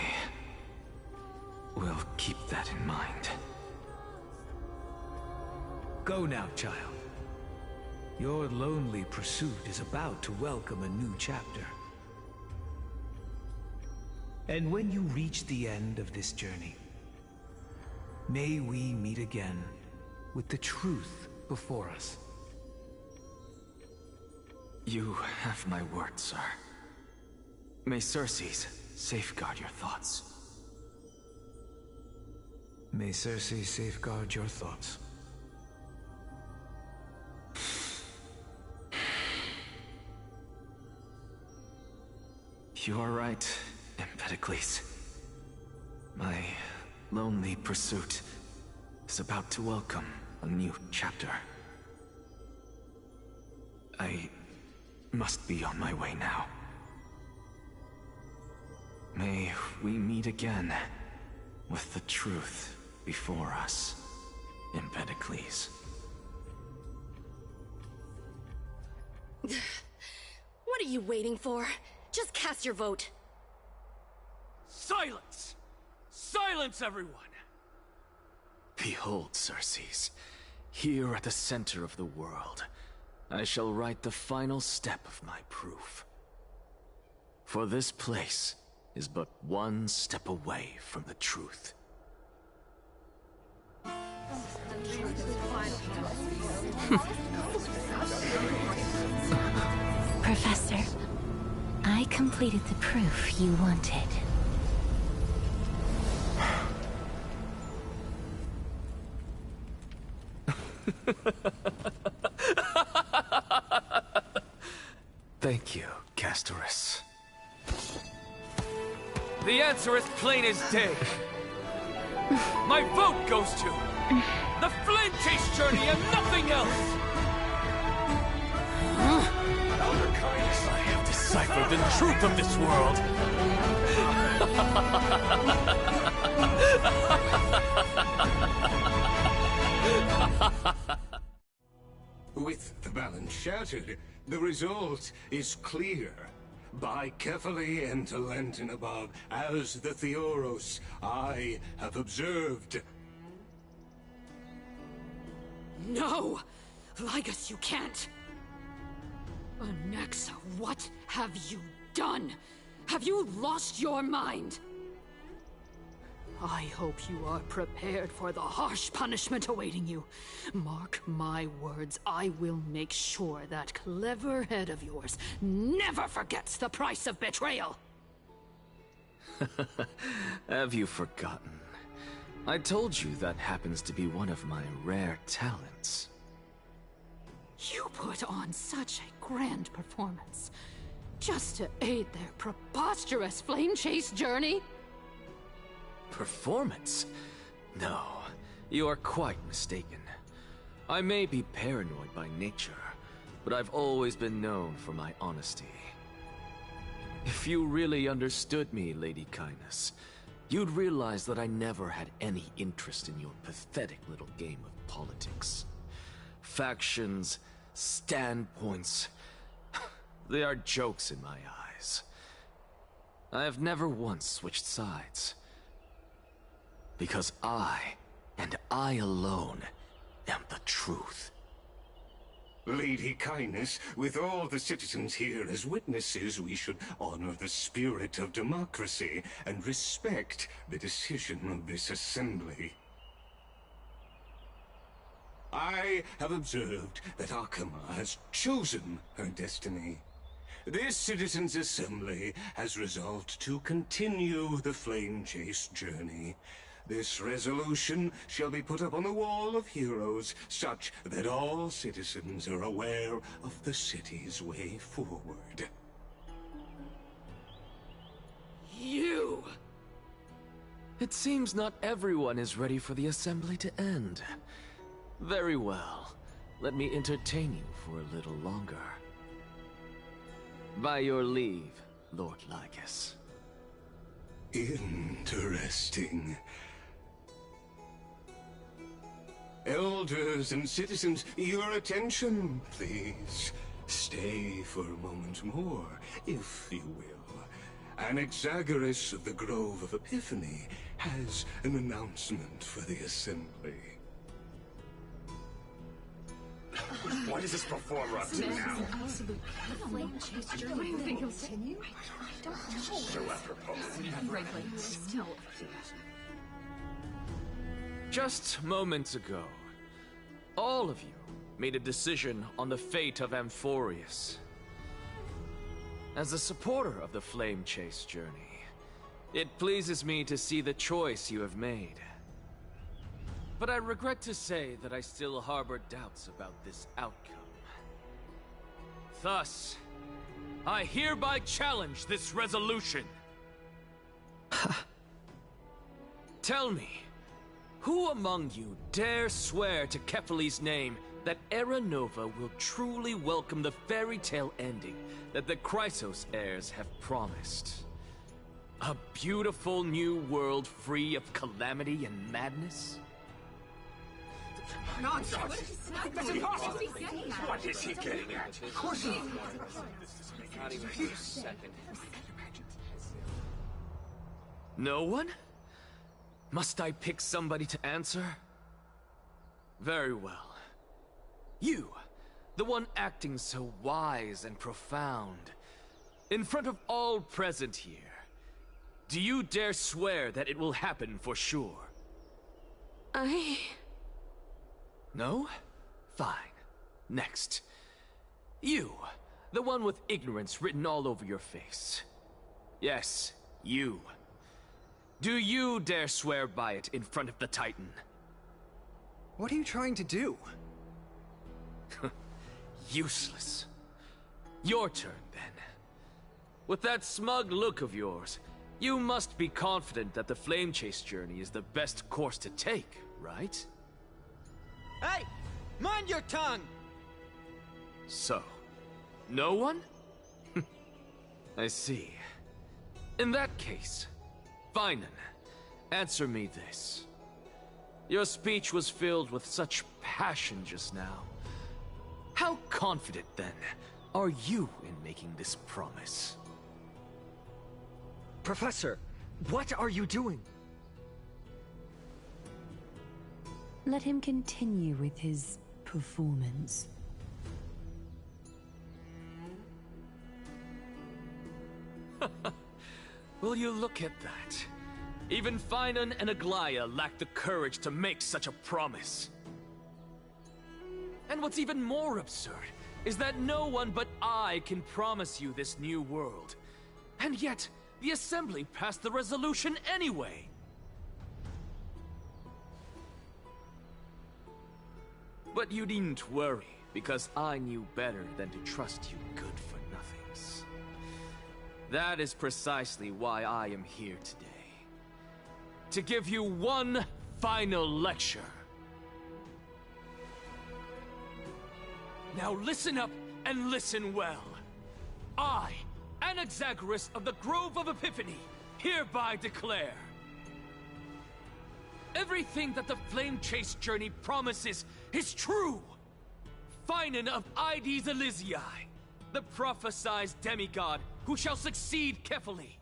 will keep that in mind. Go now, child. Your lonely pursuit is about to welcome a new chapter. And when you reach the end of this journey, may we meet again with the truth before us. You have my word, sir. May Circes safeguard your thoughts. May Circe safeguard your thoughts. You are right, Empedocles. My lonely pursuit is about to welcome a new chapter. I must be on my way now. May we meet again with the truth before us, Empedocles. What are you waiting for? Just cast your vote. Silence! Silence, everyone! Behold, Circes, here at the center of the world, I shall write the final step of my proof. For this place is but one step away from the truth. Professor, I completed the proof you wanted. Thank you, Castorus. The answer is plain as day. My vote goes to the Flame Chase journey and nothing else! I have deciphered the truth of this world! With the balance shattered, the result is clear. By Kefali and Talenton above, as the Theoros, I have observed. No! Lygus, you can't! Onyxa, what have you done? Have you lost your mind? I hope you are prepared for the harsh punishment awaiting you. Mark my words, I will make sure that clever head of yours never forgets the price of betrayal. Have you forgotten? I told you that happens to be one of my rare talents. You put on such a grand performance, just to aid their preposterous flame chase journey? Performance? No, you are quite mistaken. I may be paranoid by nature, but I've always been known for my honesty. If you really understood me, Lady Kindness, you'd realize that I never had any interest in your pathetic little game of politics. Factions, standpoints, they are jokes in my eyes. I have never once switched sides. Because I, and I alone, am the truth. Lady Kindness, with all the citizens here as witnesses, we should honor the spirit of democracy and respect the decision of this assembly. I have observed that Akama has chosen her destiny. This citizens' assembly has resolved to continue the flame chase journey. This resolution shall be put up on the Wall of Heroes, such that all citizens are aware of the city's way forward. You! It seems not everyone is ready for the assembly to end. Very well. Let me entertain you for a little longer. By your leave, Lord Lygus. Interesting. Elders and citizens, your attention, please. Stay for a moment more, if you will. Anaxagoras of the Grove of Epiphany has an announcement for the assembly. What is this performer up to now? Flame chase journey. You think he'll continue? I don't know. So apropos. Still. Just moments ago, all of you made a decision on the fate of Amphorius. As a supporter of the Flame Chase journey, it pleases me to see the choice you have made. But I regret to say that I still harbor doubts about this outcome. Thus, I hereby challenge this resolution. Tell me, who among you dare swear to Kefali's name that Era Nova will truly welcome the fairy tale ending that the Chrysos heirs have promised? A beautiful new world free of calamity and madness? Nonsense! That's impossible! What is he getting at? Of course not! Not even for a second. No one? Must I pick somebody to answer? Very well. You, the one acting so wise and profound, in front of all present here, do you dare swear that it will happen for sure? No? Fine. Next. You, the one with ignorance written all over your face. Yes, you. Do you dare swear by it in front of the Titan? What are you trying to do? Useless. Your turn, then. With that smug look of yours, You must be confident that the Flame Chase journey is the best course to take, right? Hey! Mind your tongue! So, no one? I see. In that case, Finan, answer me this. Your speech was filled with such passion just now. How confident, then, are you in making this promise? Professor, what are you doing? Let him continue with his performance. Will you look at that? Even Finan and Aglaya lack the courage to make such a promise. And what's even more absurd is that no one but I can promise you this new world. And yet, the Assembly passed the resolution anyway. But you needn't worry, because I knew better than to trust you good-for-nothings. That is precisely why I am here today. To give you one final lecture. Now listen up and listen well. I, Anaxagoras of the Grove of Epiphany, hereby declare everything that the Flame Chase journey promises is true! Finan of Ides Elysiae, the prophesied demigod who shall succeed Kefali,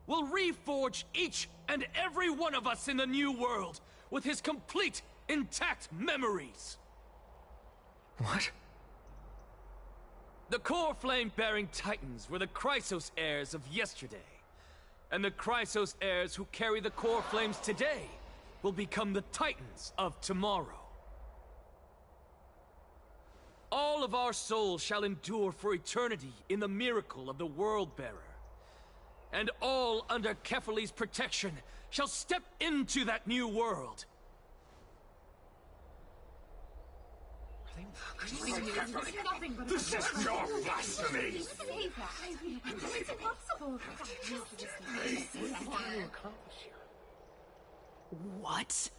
will reforge each and every one of us in the new world with his complete, intact memories. What? The core flame-bearing titans were the Chrysos heirs of yesterday, and the Chrysos heirs who carry the core flames today will become the titans of tomorrow. All of our souls shall endure for eternity in the miracle of the World-Bearer. And all under Kefali's protection shall step into that new world. This is pure blasphemy! It's impossible! What?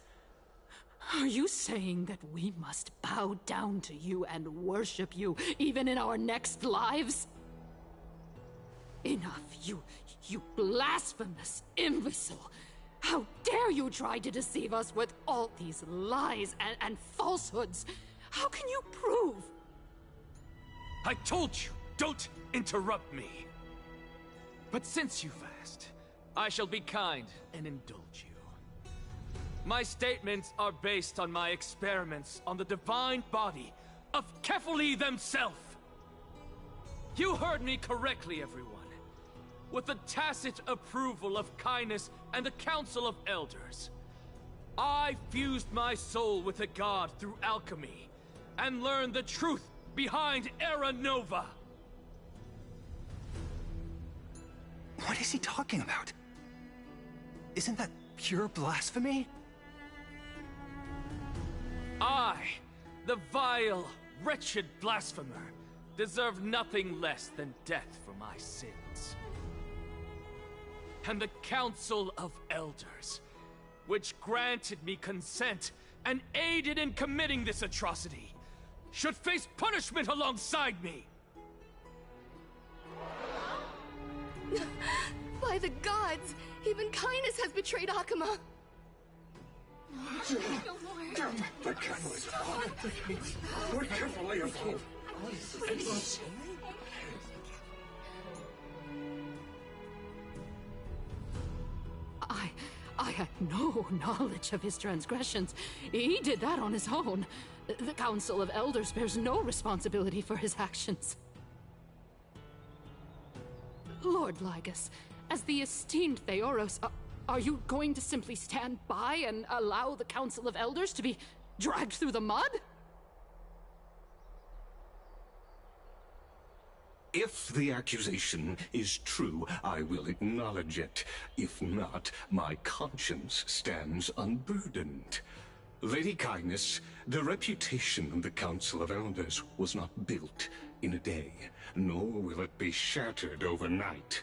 Are you saying that we must bow down to you and worship you, even in our next lives? Enough, you blasphemous imbecile! How dare you try to deceive us with all these lies and falsehoods? How can you prove? I told you, don't interrupt me. But since you've asked, I shall be kind and indulge you. My statements are based on my experiments on the divine body of Kefali themselves. You heard me correctly, everyone. With the tacit approval of Kindness and the Council of Elders, I fused my soul with a god through alchemy and learned the truth behind Era Nova. What is he talking about? Isn't that pure blasphemy? I, the vile, wretched blasphemer, deserve nothing less than death for my sins. And the Council of Elders, which granted me consent and aided in committing this atrocity, should face punishment alongside me! By the gods! Even Kindness has betrayed Akuma! The camera's on. We're carefully involved. I had no knowledge of his transgressions. He did that on his own. The Council of Elders bears no responsibility for his actions. Lord Lygus, as the esteemed Theoros, are you going to simply stand by and allow the Council of Elders to be dragged through the mud? If the accusation is true, I will acknowledge it. If not, my conscience stands unburdened. Lady Kindness, the reputation of the Council of Elders was not built in a day, nor will it be shattered overnight.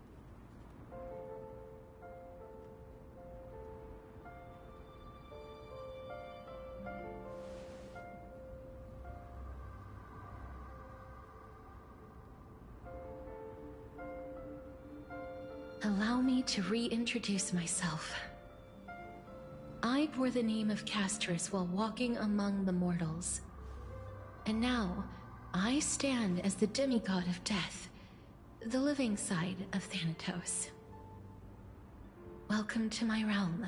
Allow me to reintroduce myself. I bore the name of Castris while walking among the mortals. And now, I stand as the demigod of death, the living side of Thanatos. Welcome to my realm,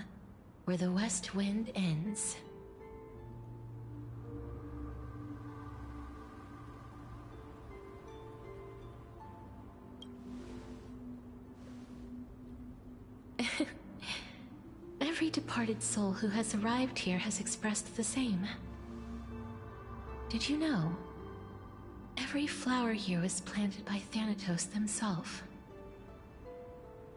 where the west wind ends. Every departed soul who has arrived here has expressed the same. Did you know? Every flower here was planted by Thanatos himself.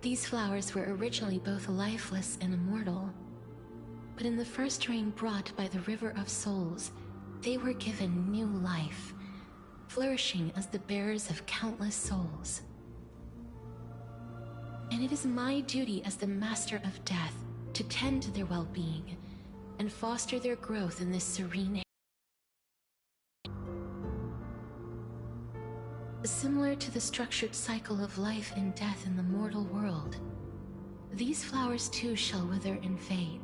These flowers were originally both lifeless and immortal, but in the first rain brought by the River of Souls, they were given new life, flourishing as the bearers of countless souls. And it is my duty as the Master of Death to tend to their well-being and foster their growth in this serene. Similar to the structured cycle of life and death in the mortal world, these flowers too shall wither and fade,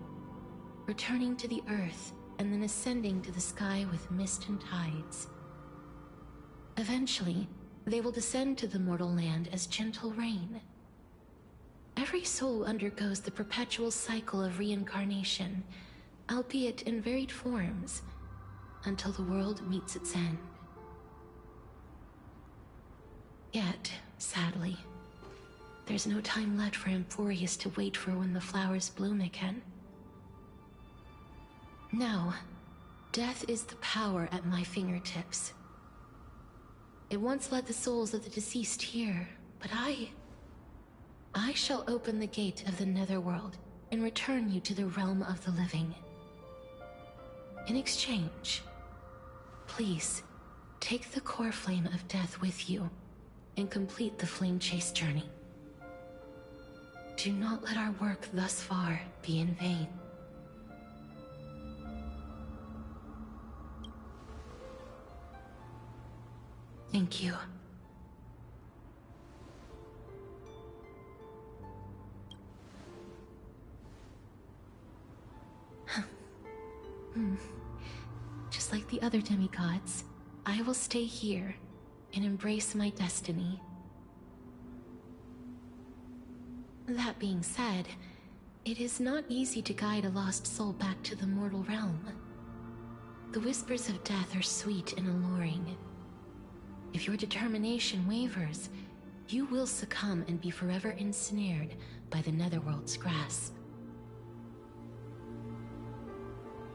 returning to the earth and then ascending to the sky with mist and tides. Eventually, they will descend to the mortal land as gentle rain. Every soul undergoes the perpetual cycle of reincarnation, albeit in varied forms, until the world meets its end. Yet, sadly, there's no time left for Emporius to wait for when the flowers bloom again. Now, death is the power at my fingertips. It once led the souls of the deceased here, but I shall open the gate of the Netherworld and return you to the realm of the living. In exchange, please, take the core flame of death with you and complete the flame chase journey. Do not let our work thus far be in vain. Thank you. Just like the other demigods, I will stay here and embrace my destiny. That being said, it is not easy to guide a lost soul back to the mortal realm. The whispers of death are sweet and alluring. If your determination wavers, you will succumb and be forever ensnared by the Netherworld's grasp.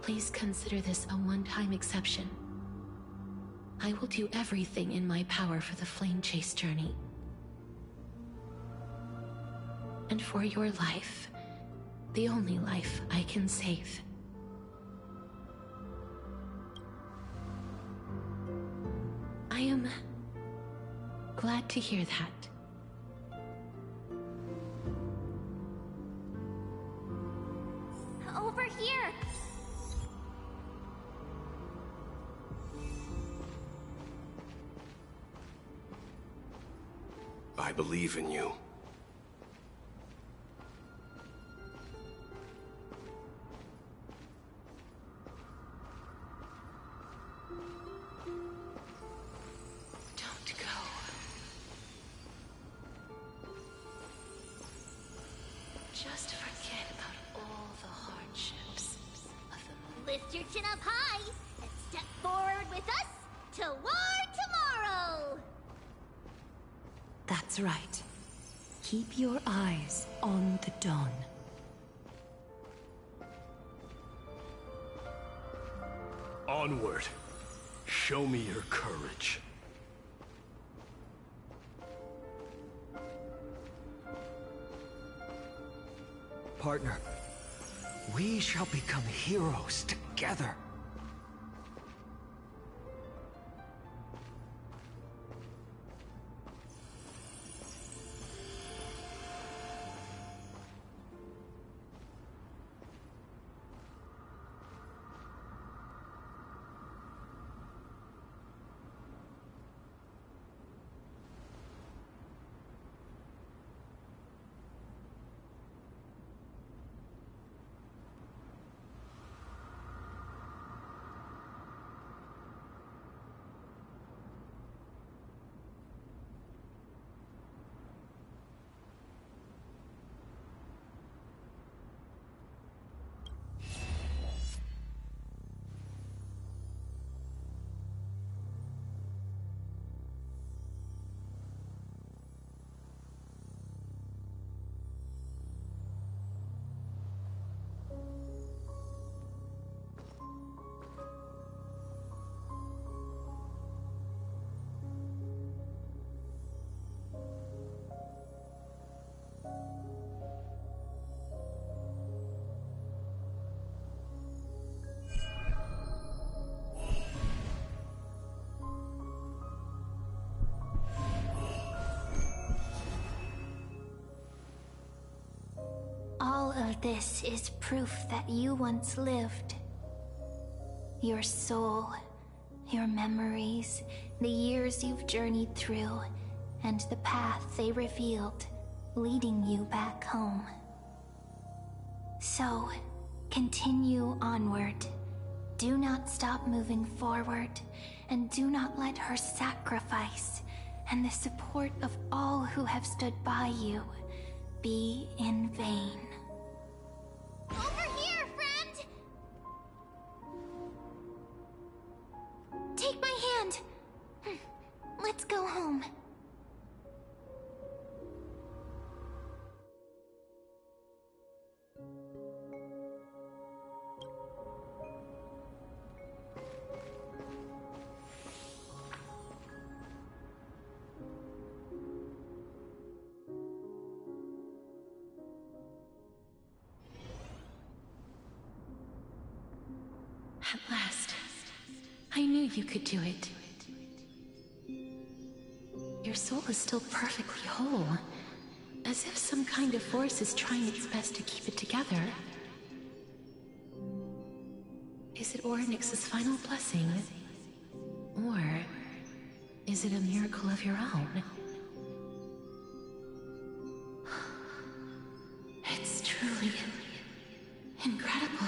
Please consider this a one-time exception. I will do everything in my power for the flame chase journey. And for your life, the only life I can save. I am glad to hear that. Over here! I believe in you. Don't go. Just forget about all the hardships of the Lift your chin up high and step forward with us toward tomorrow! That's right. Keep your eyes on the dawn. Onward. Show me your courage. Partner, we shall become heroes together. of this is proof that you once lived. Your soul, your memories, the years you've journeyed through, and the path they revealed, leading you back home. So, continue onward. Do not stop moving forward, and do not let her sacrifice and the support of all who have stood by you be in vain. Over here, friend! Take my hand. Let's go home. At last. I knew you could do it. Your soul is still perfectly whole. As if some kind of force is trying its best to keep it together. Is it Ornyx's final blessing? Or is it a miracle of your own? It's truly incredible.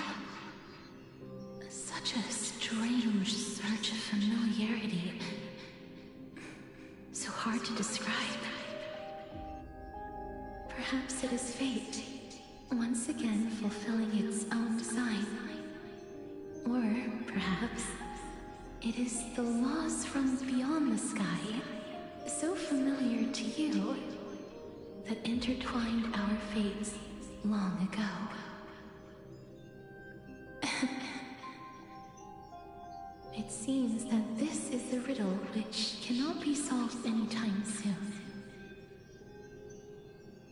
Such a strange surge of familiarity. So hard to describe. Perhaps it is fate, once again fulfilling its own design. Or perhaps it is the laws from beyond the sky, so familiar to you, that intertwined our fates long ago. It seems that this is the riddle which cannot be solved anytime soon.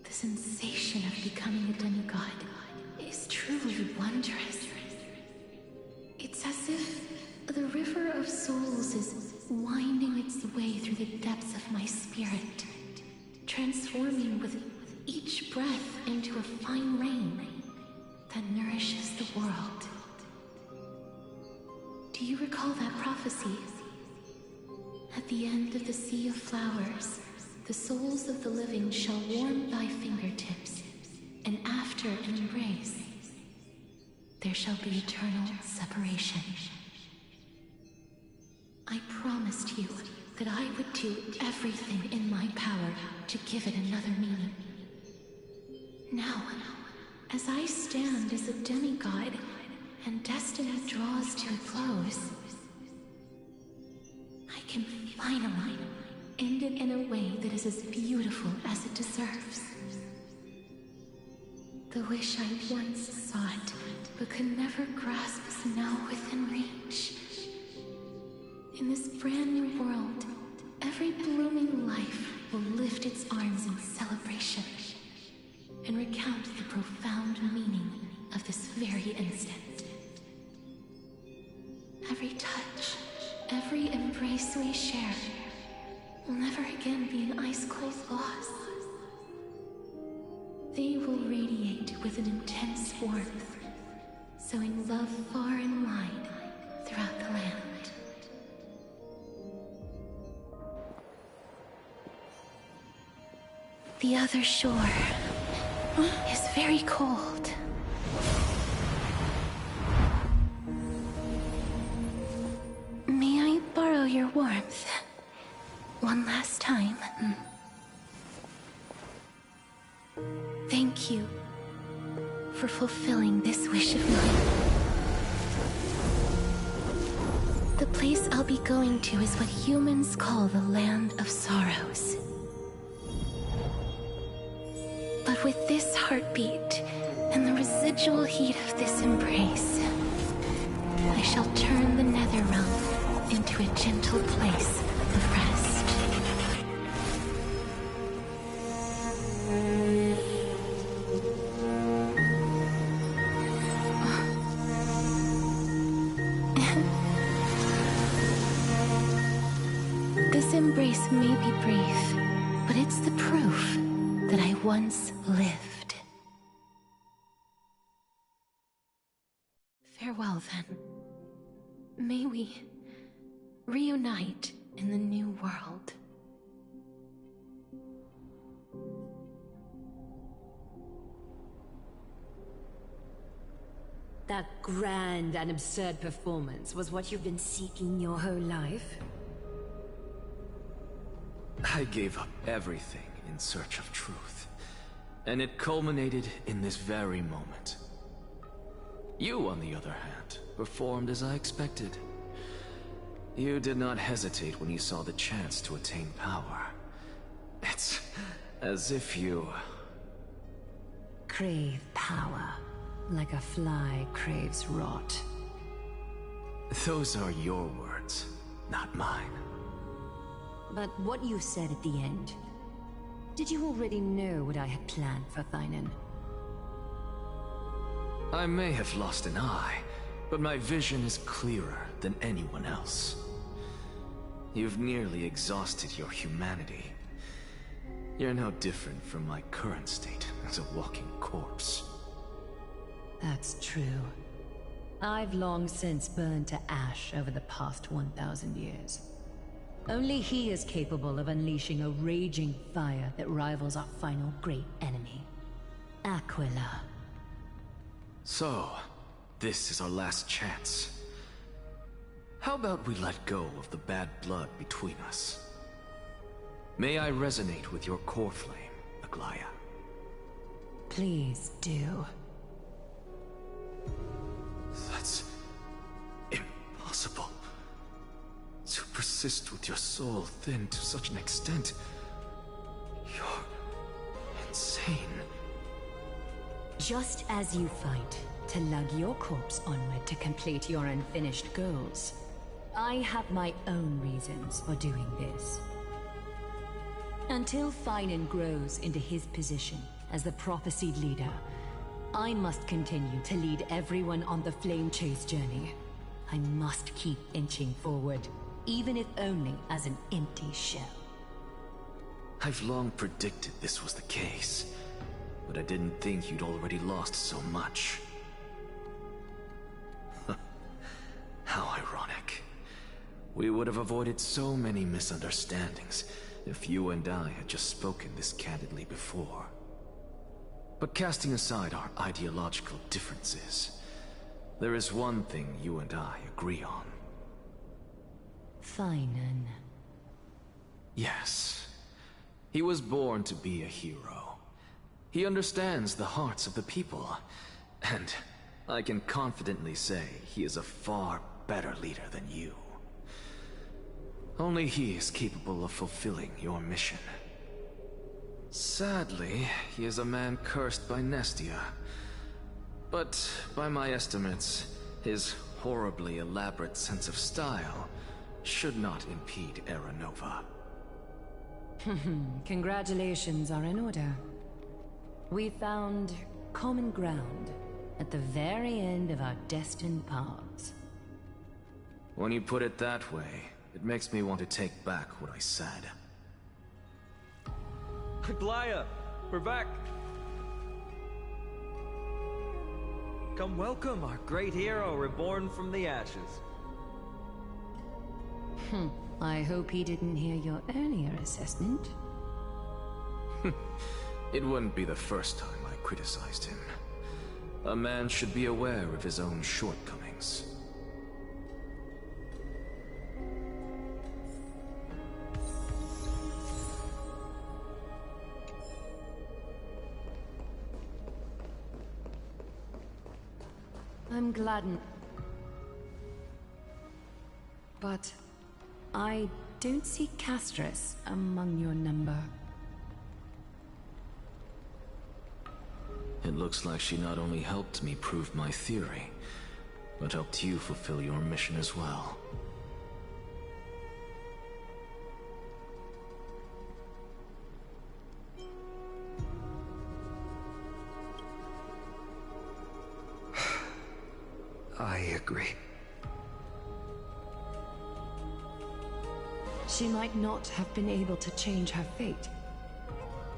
The sensation of becoming a demigod is truly wondrous. It's as if the river of souls is winding its way through the depths of my spirit, transforming with each breath into a fine rain that nourishes the world. Do you recall that prophecy? At the end of the sea of flowers, the souls of the living shall warm thy fingertips, and after an embrace, there shall be eternal separation. I promised you that I would do everything in my power to give it another meaning. Now, as I stand as a demigod, and destiny draws to a close, I can finally end it in a way that is as beautiful as it deserves. The wish I once sought, but could never grasp, is now within reach. In this brand new world, every blooming life will lift its arms in celebration and recount the profound meaning of this very instant. Every touch, every embrace we share will never again be an ice-cold loss. They will radiate with an intense warmth, sowing love far and wide throughout the land. The other shore is very cold. May I borrow your warmth one last time? Thank you for fulfilling this wish of mine. The place I'll be going to is what humans call the Land of Sorrows. But with this heartbeat and the residual heat of this embrace, I shall turn the nether realm into a gentle place of rest. This embrace may be brief, but it's the proof that I once lived. Farewell, then. May we reunite in the new world. That grand and absurd performance was what you've been seeking your whole life? I gave up everything in search of truth, and it culminated in this very moment. You, on the other hand, performed as I expected. You did not hesitate when you saw the chance to attain power. It's as if you... crave power, like a fly craves rot. Those are your words, not mine. But what you said at the end, did you already know what I had planned for Thynan? I may have lost an eye, but my vision is clearer than anyone else. You've nearly exhausted your humanity. You're no different from my current state as a walking corpse. That's true. I've long since burned to ash over the past 1,000 years. Only he is capable of unleashing a raging fire that rivals our final great enemy, Aquila. So, this is our last chance. How about we let go of the bad blood between us? May I resonate with your core flame, Aglaya? Please do. That's impossible. To persist with your soul thinned to such an extent. You're insane. Just as you fight to lug your corpse onward to complete your unfinished goals, I have my own reasons for doing this. Until Thynan grows into his position as the prophesied leader, I must continue to lead everyone on the flame chase journey. I must keep inching forward, even if only as an empty shell. I've long predicted this was the case, but I didn't think you'd already lost so much. How ironic. We would have avoided so many misunderstandings if you and I had just spoken this candidly before. But casting aside our ideological differences, there is one thing you and I agree on. Thynan. Yes. He was born to be a hero. He understands the hearts of the people, and I can confidently say he is a far better leader than you. Only he is capable of fulfilling your mission. Sadly, he is a man cursed by Nestia. But by my estimates, his horribly elaborate sense of style should not impede Era Nova. Congratulations are in order. We found common ground at the very end of our destined paths. When you put it that way, it makes me want to take back what I said. Aglaya, we're back. Come welcome our great hero reborn from the ashes. I hope he didn't hear your earlier assessment. It wouldn't be the first time I criticized him. A man should be aware of his own shortcomings. I'm glad. But I don't see Castris among your number. It looks like she not only helped me prove my theory, but helped you fulfill your mission as well. I agree. She might not have been able to change her fate,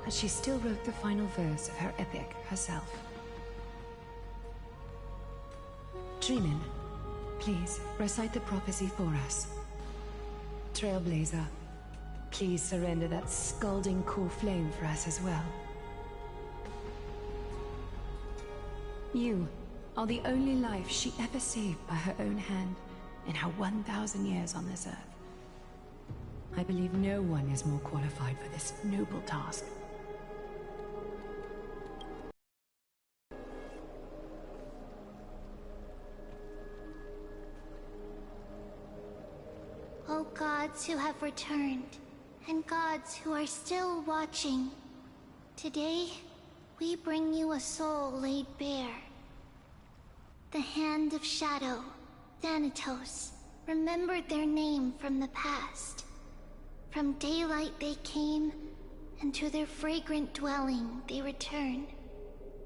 but she still wrote the final verse of her epic herself. Shriman, please recite the prophecy for us. Trailblazer, please surrender that scalding cool flame for us as well. You are the only life she ever saved by her own hand in her 1,000 years on this earth. I believe no one is more qualified for this noble task. O gods who have returned, and gods who are still watching, today we bring you a soul laid bare. The Hand of Shadow, Thanatos, remembered their name from the past. From daylight they came, and to their fragrant dwelling they return,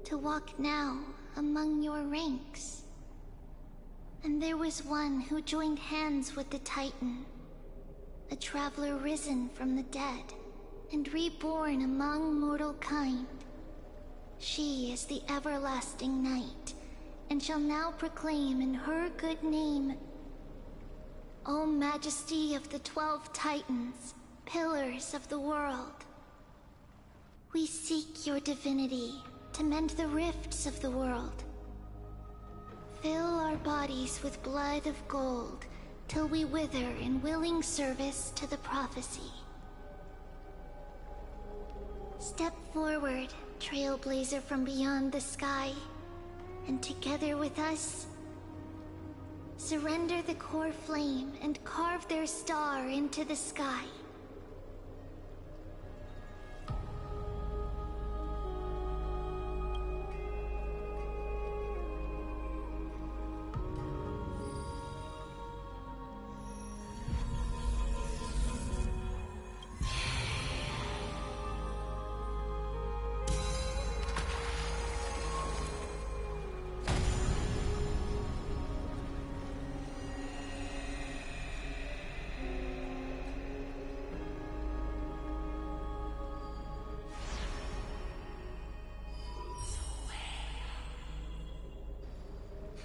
to walk now among your ranks. And there was one who joined hands with the Titan, a traveler risen from the dead, and reborn among mortal kind. She is the everlasting night, and shall now proclaim in her good name, O Majesty of the 12 Titans, pillars of the world. We seek your divinity to mend the rifts of the world. Fill our bodies with blood of gold, till we wither in willing service to the prophecy. Step forward, trailblazer from beyond the sky, and together with us, surrender the core flame and carve their star into the sky.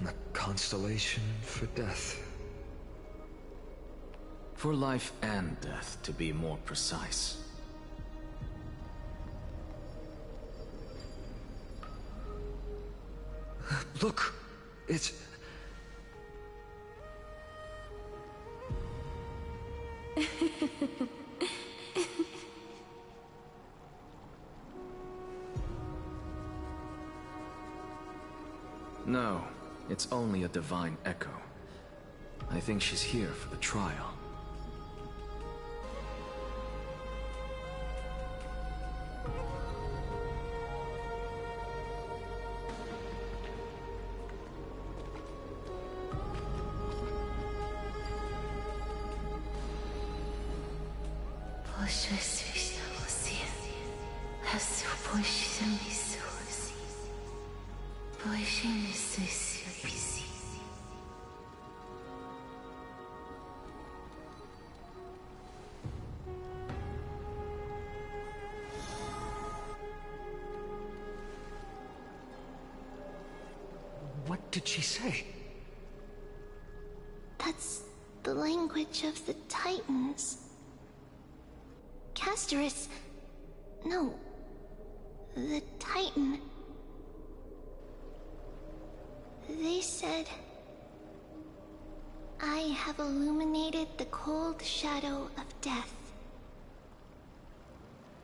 A constellation for death. For life and death, to be more precise. Look! It's... No, it's only a divine echo. I think she's here for the trial. What did she say? That's the language of the Titans. Castorus... No. The Titan. They said... I have illuminated the cold shadow of death.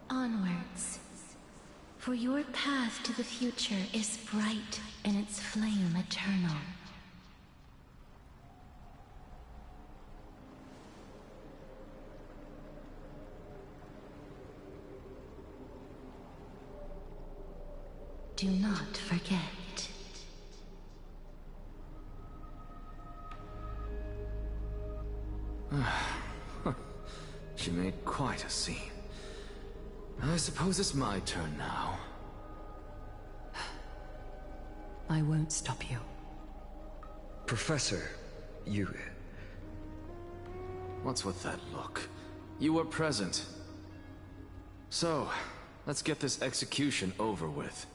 Onwards. For your path to the future is bright and its flame eternal. Do not forget. She made quite a scene. I suppose it's my turn now. I won't stop you. Professor, you... What's with that look? You were present. So, let's get this execution over with.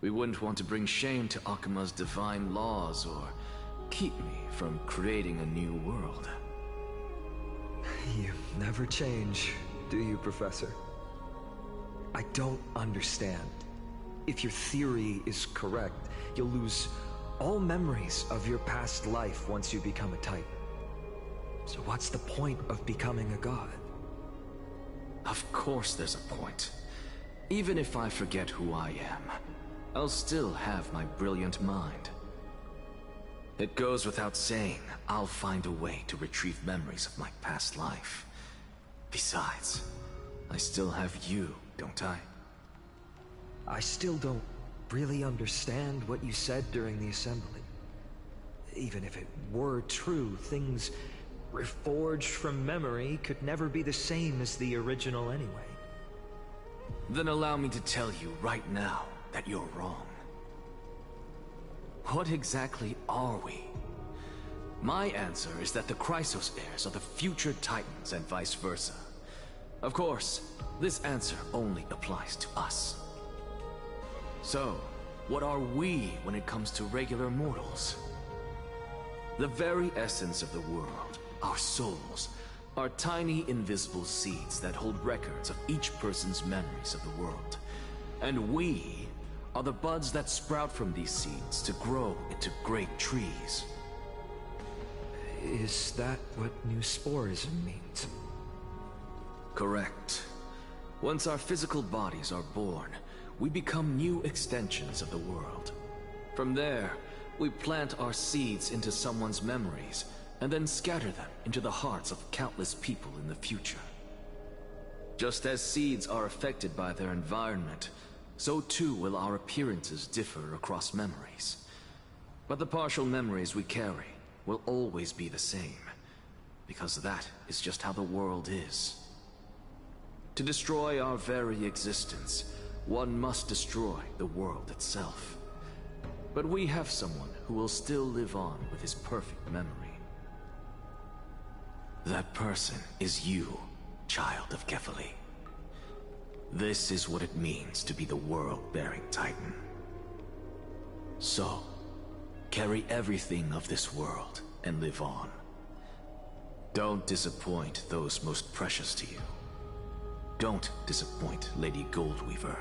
We wouldn't want to bring shame to Akima's divine laws or keep me from creating a new world. You never change, do you, Professor? I don't understand. If your theory is correct, you'll lose all memories of your past life once you become a Titan. So what's the point of becoming a god? Of course there's a point. Even if I forget who I am, I'll still have my brilliant mind. It goes without saying, I'll find a way to retrieve memories of my past life. Besides, I still have you, don't I? I still don't really understand what you said during the assembly. Even if it were true, things reforged from memory could never be the same as the original anyway. Then allow me to tell you right now that you're wrong. What exactly are we? My answer is that the Chrysos heirs are the future Titans and vice versa. Of course, this answer only applies to us. So, what are we when it comes to regular mortals? The very essence of the world, our souls, are tiny invisible seeds that hold records of each person's memories of the world. And we are the buds that sprout from these seeds to grow into great trees. Is that what new sporism means? Correct. Once our physical bodies are born, we become new extensions of the world. From there, we plant our seeds into someone's memories, and then scatter them into the hearts of countless people in the future. Just as seeds are affected by their environment, so too will our appearances differ across memories. But the partial memories we carry will always be the same, because that is just how the world is. To destroy our very existence, one must destroy the world itself. But we have someone who will still live on with his perfect memory. That person is you, child of Kefali. This is what it means to be the world-bearing Titan. So, carry everything of this world and live on. Don't disappoint those most precious to you. Don't disappoint Lady Goldweaver.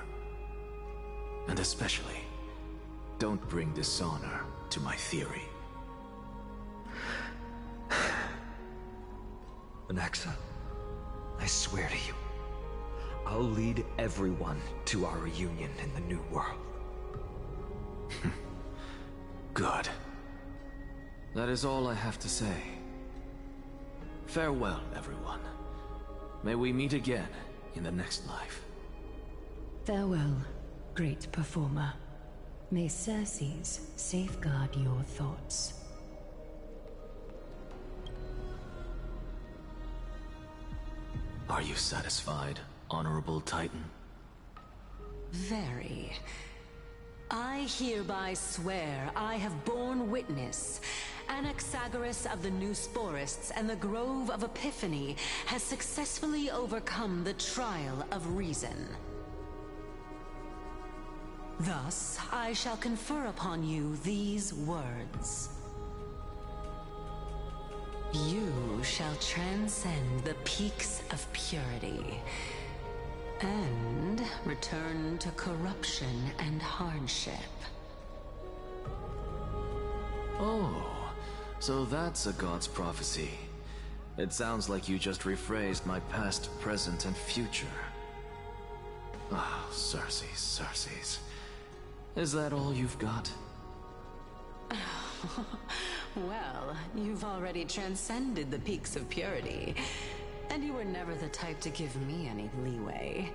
And especially, don't bring dishonor to my theory. Anaxa, I swear to you, I'll lead everyone to our reunion in the new world. Good. That is all I have to say. Farewell, everyone. May we meet again in the next life. Farewell, great performer. May Circes safeguard your thoughts. Are you satisfied, Honorable Titan? Very. I hereby swear I have borne witness. Anaxagoras of the New Sporists and the Grove of Epiphany has successfully overcome the trial of reason. Thus, I shall confer upon you these words. You shall transcend the peaks of purity and return to corruption and hardship. Oh, so that's a god's prophecy. It sounds like you just rephrased my past, present, and future. Oh, Circes. Is that all you've got? Well, you've already transcended the peaks of purity, and you were never the type to give me any leeway.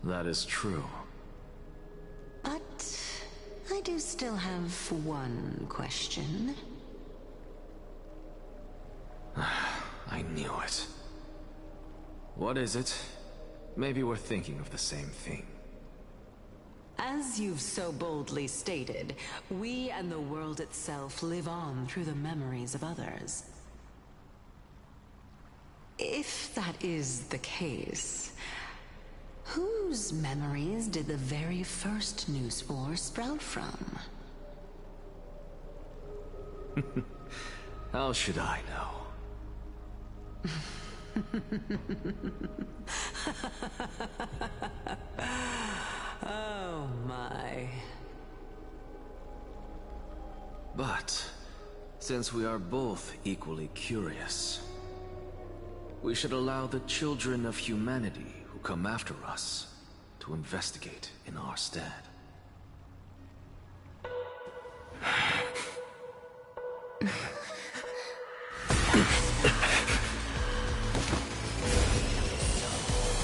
That is true. But I do still have one question. I knew it. What is it? Maybe we're thinking of the same thing. As you've so boldly stated, we and the world itself live on through the memories of others. If that is the case, whose memories did the very first new spore sprout from? How should I know? Oh my. But, since we are both equally curious, we should allow the children of humanity who come after us to investigate in our stead.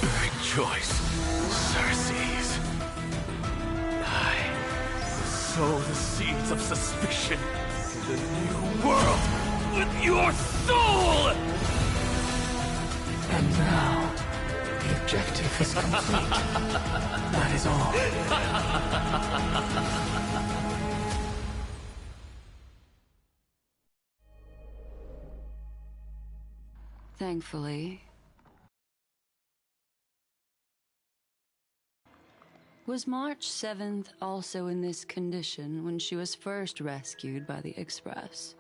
Rejoice, Circes. I will sow the seeds of suspicion in the new world with your soul! And now, the objective is complete. That is all. Thankfully. Was March 7th also in this condition when she was first rescued by the Express?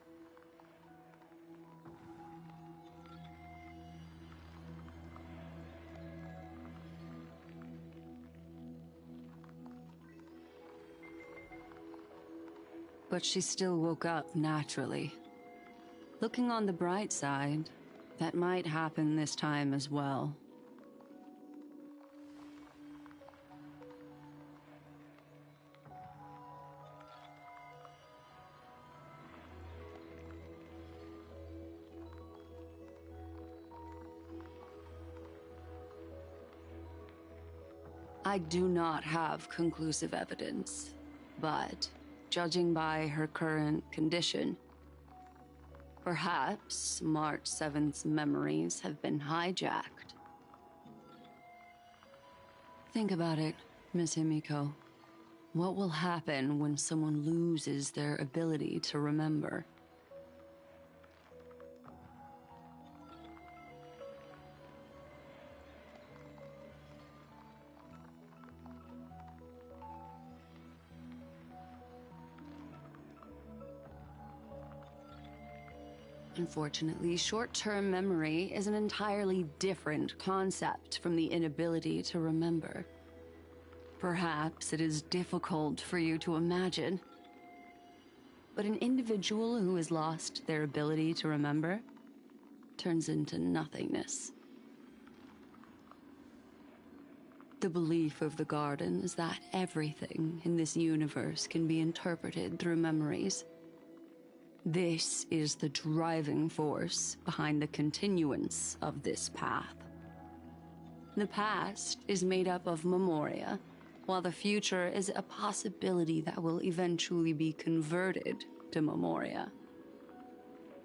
But she still woke up naturally. Looking on the bright side, that might happen this time as well. I do not have conclusive evidence, but judging by her current condition, perhaps March 7th's memories have been hijacked. Think about it, Miss Himiko. What will happen when someone loses their ability to remember? Unfortunately, short-term memory is an entirely different concept from the inability to remember. Perhaps it is difficult for you to imagine, but an individual who has lost their ability to remember turns into nothingness. The belief of the Garden is that everything in this universe can be interpreted through memories. This is the driving force behind the continuance of this path. The past is made up of memoria, while the future is a possibility that will eventually be converted to memoria.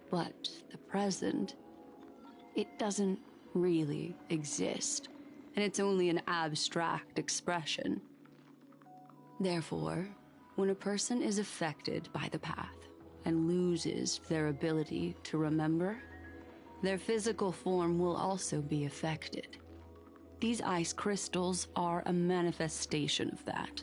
But the present, it doesn't really exist, and it's only an abstract expression. Therefore, when a person is affected by the path, and loses their ability to remember, their physical form will also be affected. These ice crystals are a manifestation of that.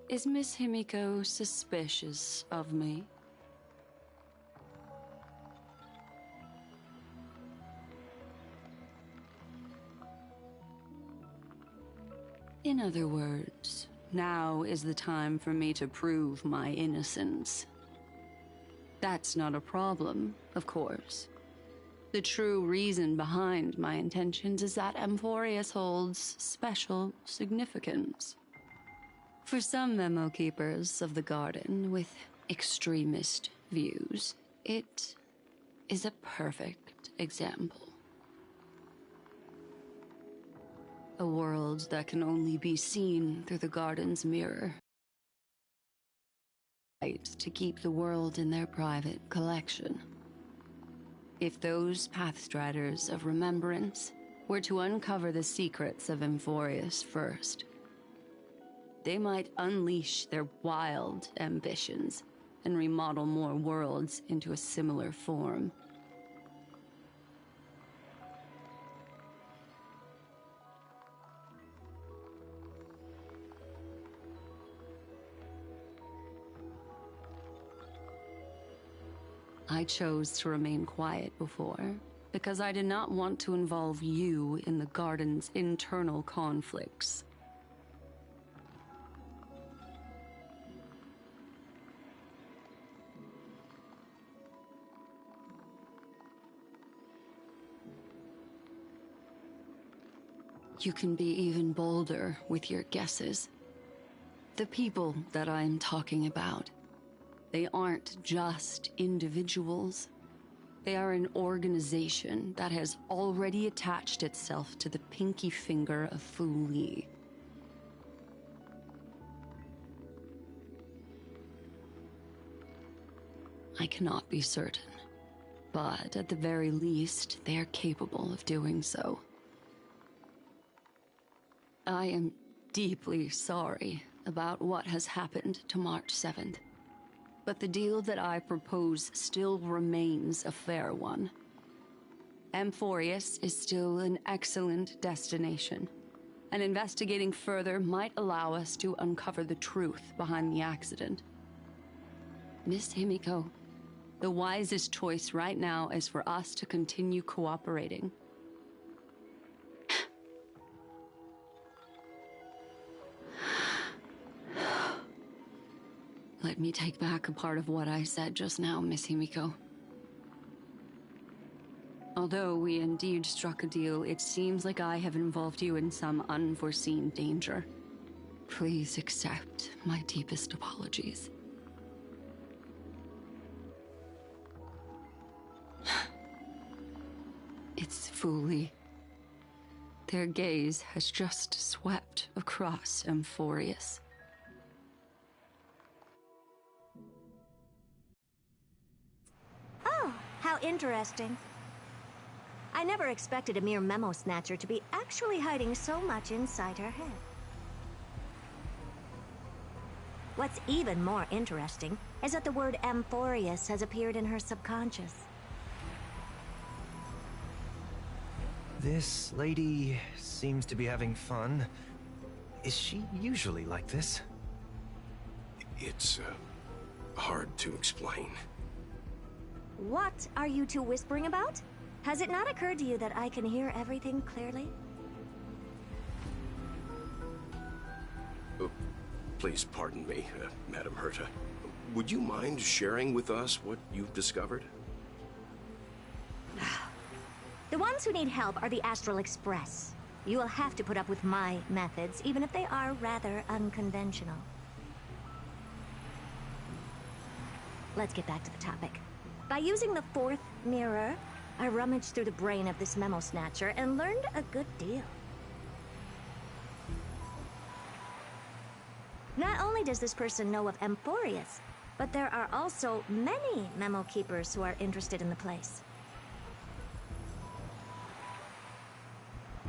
Is Miss Himiko suspicious of me? In other words, now is the time for me to prove my innocence. That's not a problem, of course. The true reason behind my intentions is that Amphorius holds special significance. For some memo keepers of the Garden with extremist views, it is a perfect example. A world that can only be seen through the Garden's mirror. Right to keep the world in their private collection. If those Pathstriders of Remembrance were to uncover the secrets of Amphorius first, they might unleash their wild ambitions and remodel more worlds into a similar form. I chose to remain quiet before, because I did not want to involve you in the Garden's internal conflicts. You can be even bolder with your guesses. The people that I'm talking about, they aren't just individuals. They are an organization that has already attached itself to the pinky finger of Fu Li. I cannot be certain, but at the very least, they are capable of doing so. I am deeply sorry about what has happened to March 7th. But the deal that I propose still remains a fair one. Amphorius is still an excellent destination, and investigating further might allow us to uncover the truth behind the accident. Miss Himiko, the wisest choice right now is for us to continue cooperating. Let me take back a part of what I said just now, Miss Himiko. Although we indeed struck a deal, it seems like I have involved you in some unforeseen danger. Please accept my deepest apologies. It's Fu Li. Their gaze has just swept across Amphorius. Oh, how interesting. I never expected a mere memo snatcher to be actually hiding so much inside her head. What's even more interesting is that the word Amphorius has appeared in her subconscious. This lady seems to be having fun. Is she usually like this? It's hard to explain. What are you two whispering about? Has it not occurred to you that I can hear everything clearly? Please pardon me, Madam Herta. Would you mind sharing with us what you've discovered? The ones who need help are the Astral Express. You will have to put up with my methods, even if they are rather unconventional. Let's get back to the topic. By using the fourth mirror, I rummaged through the brain of this memo snatcher and learned a good deal. Not only does this person know of Amphorius, but there are also many memo keepers who are interested in the place.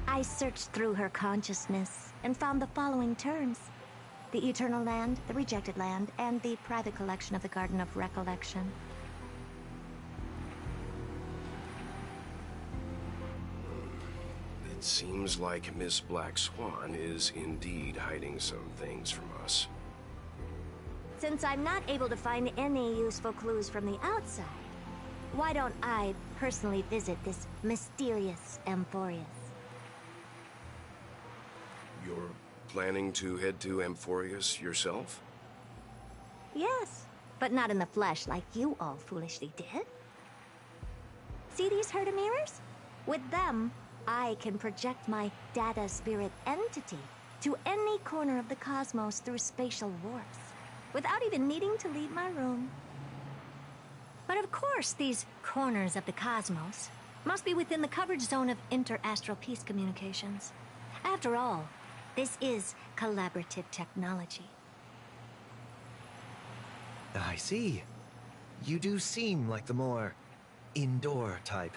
I searched through her consciousness and found the following terms: the Eternal Land, the Rejected Land, and the private collection of the Garden of Recollection. It seems like Miss Black Swan is indeed hiding some things from us. Since I'm not able to find any useful clues from the outside, why don't I personally visit this mysterious Amphorius? You're planning to head to Amphorius yourself? Yes, but not in the flesh like you all foolishly did. See these Herta mirrors? With them, I can project my data spirit entity to any corner of the cosmos through spatial warps, without even needing to leave my room. But of course, these corners of the cosmos must be within the coverage zone of inter-astral peace communications. After all, this is collaborative technology. I see. You do seem like the more indoor type.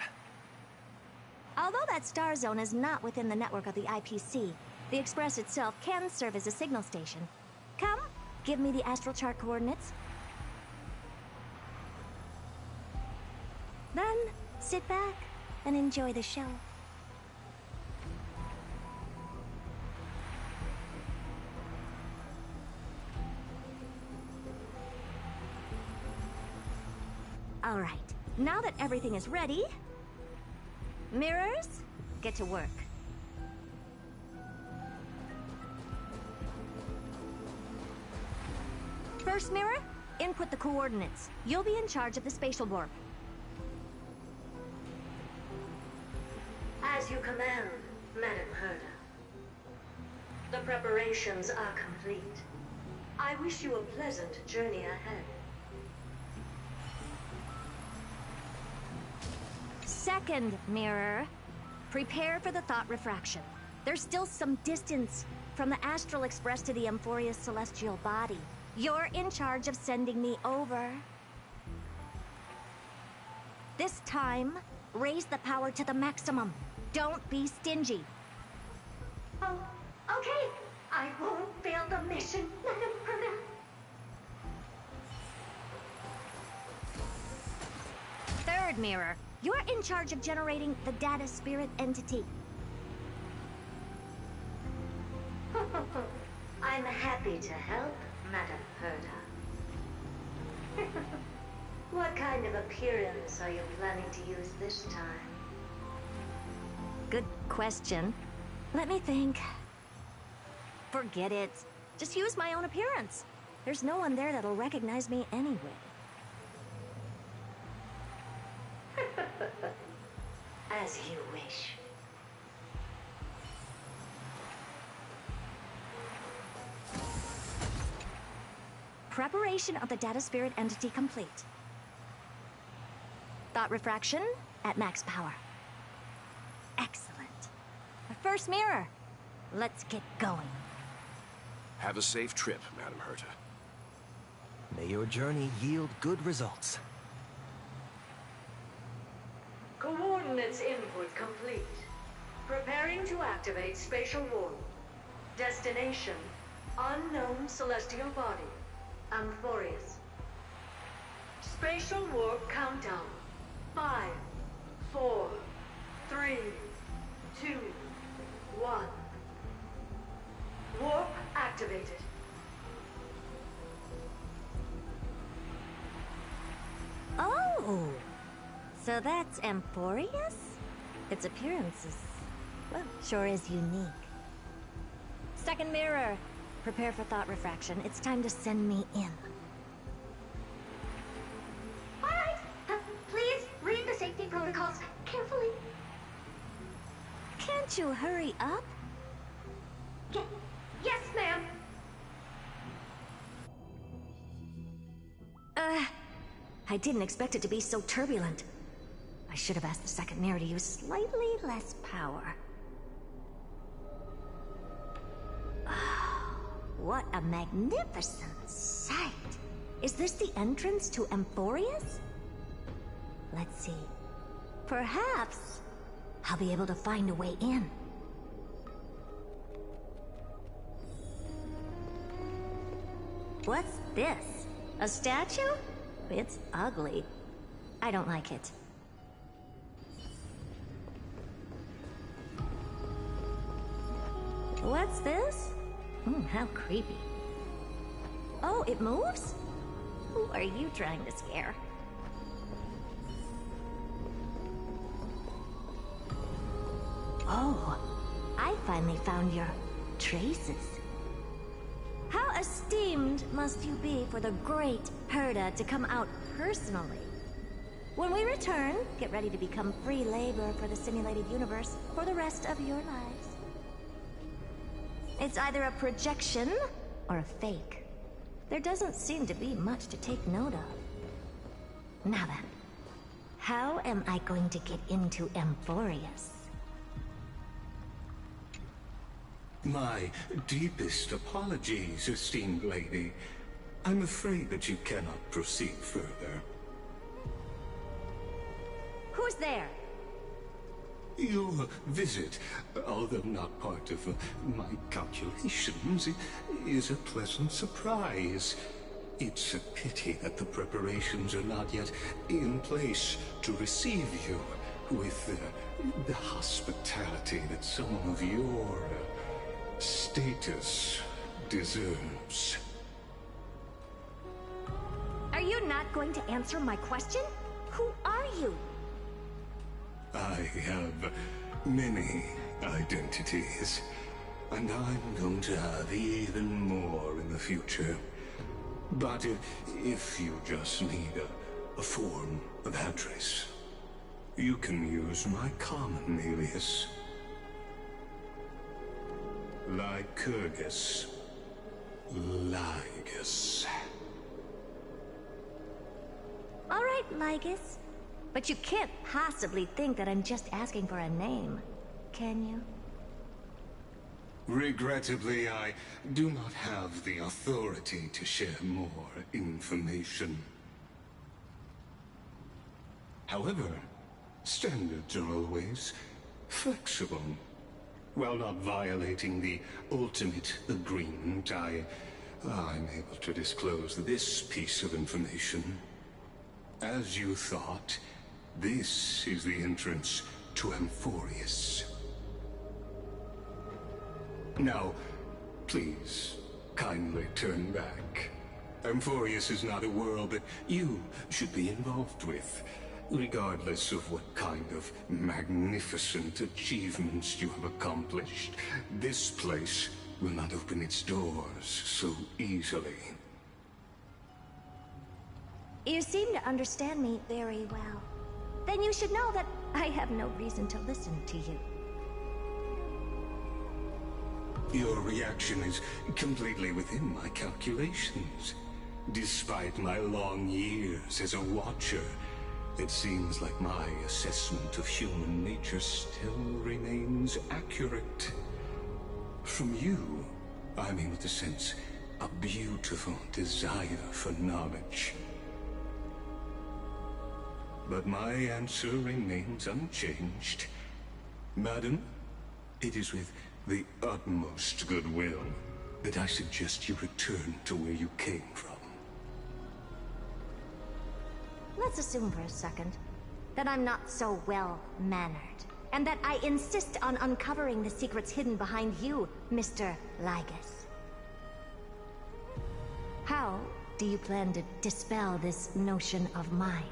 Although that star zone is not within the network of the IPC, the Express itself can serve as a signal station, give me the astral chart coordinates. Then, sit back and enjoy the show. All right, now that everything is ready, mirrors, get to work. First mirror, input the coordinates. You'll be in charge of the spatial warp. As you command, Madam Herda. The preparations are complete. I wish you a pleasant journey ahead. Second mirror, prepare for the thought refraction. There's still some distance from the Astral Express to the Amphoria's celestial body. You're in charge of sending me over. This time, raise the power to the maximum. Don't be stingy. Oh, okay. I won't fail the mission, Madam Herda. Third mirror, you're in charge of generating the data spirit entity. I'm happy to help, Madam Herda. What kind of appearance are you planning to use this time? Good question. Let me think. Forget it. Just use my own appearance. There's no one there that'll recognize me anyway. As you wish. Preparation of the data spirit entity complete. Thought refraction at max power. Excellent. The first mirror. Let's get going. Have a safe trip, Madam Herta. May your journey yield good results. Coordinates input complete. Preparing to activate spatial warp. Destination, unknown celestial body, Amphorius. Spatial warp countdown. 5, 4, 3, 2, 1. Warp activated. Oh! So that's Amphorius? Its appearance is, well, sure is unique. Second mirror. Prepare for thought refraction. It's time to send me in. All right. Please read the safety protocols carefully. Can't you hurry up? Yes, ma'am. I didn't expect it to be so turbulent. I should have asked the second mirror to use slightly less power. What a magnificent sight! Is this the entrance to Amphorius? Let's see. Perhaps I'll be able to find a way in. What's this? A statue? It's ugly. I don't like it. What's this? How creepy. Oh, it moves? Who are you trying to scare? Oh, I finally found your traces. How esteemed must you be for the great Herda to come out personally? When we return, get ready to become free labor for the simulated universe for the rest of your lives. It's either a projection or a fake. There doesn't seem to be much to take note of. Now then, how am I going to get into Amphorius? My deepest apologies, esteemed lady. I'm afraid that you cannot proceed further. Who's there? Your visit, although not part of my calculations, is a pleasant surprise. It's a pity that the preparations are not yet in place to receive you with the hospitality that someone of your status deserves. Are you not going to answer my question? Who are you? I have many identities, and I'm going to have even more in the future. But if you just need a form of address, you can use my common alias. Lycurgus. Lygus. All right, Lygus. But you can't possibly think that I'm just asking for a name, can you? Regrettably, I do not have the authority to share more information. However, standards are always flexible. While not violating the ultimate agreement, I'm able to disclose this piece of information. As you thought, this is the entrance to Amphorius. Now, please, kindly turn back. Amphorius is not a world that you should be involved with, regardless of what kind of magnificent achievements you have accomplished. This place will not open its doors so easily. You seem to understand me very well. Then you should know that I have no reason to listen to you. Your reaction is completely within my calculations. Despite my long years as a Watcher, it seems like my assessment of human nature still remains accurate. From you, I'm able to sense a beautiful desire for knowledge. But my answer remains unchanged. Madam, it is with the utmost goodwill that I suggest you return to where you came from. Let's assume for a second that I'm not so well-mannered, and that I insist on uncovering the secrets hidden behind you, Mr. Lygus. How do you plan to dispel this notion of mine?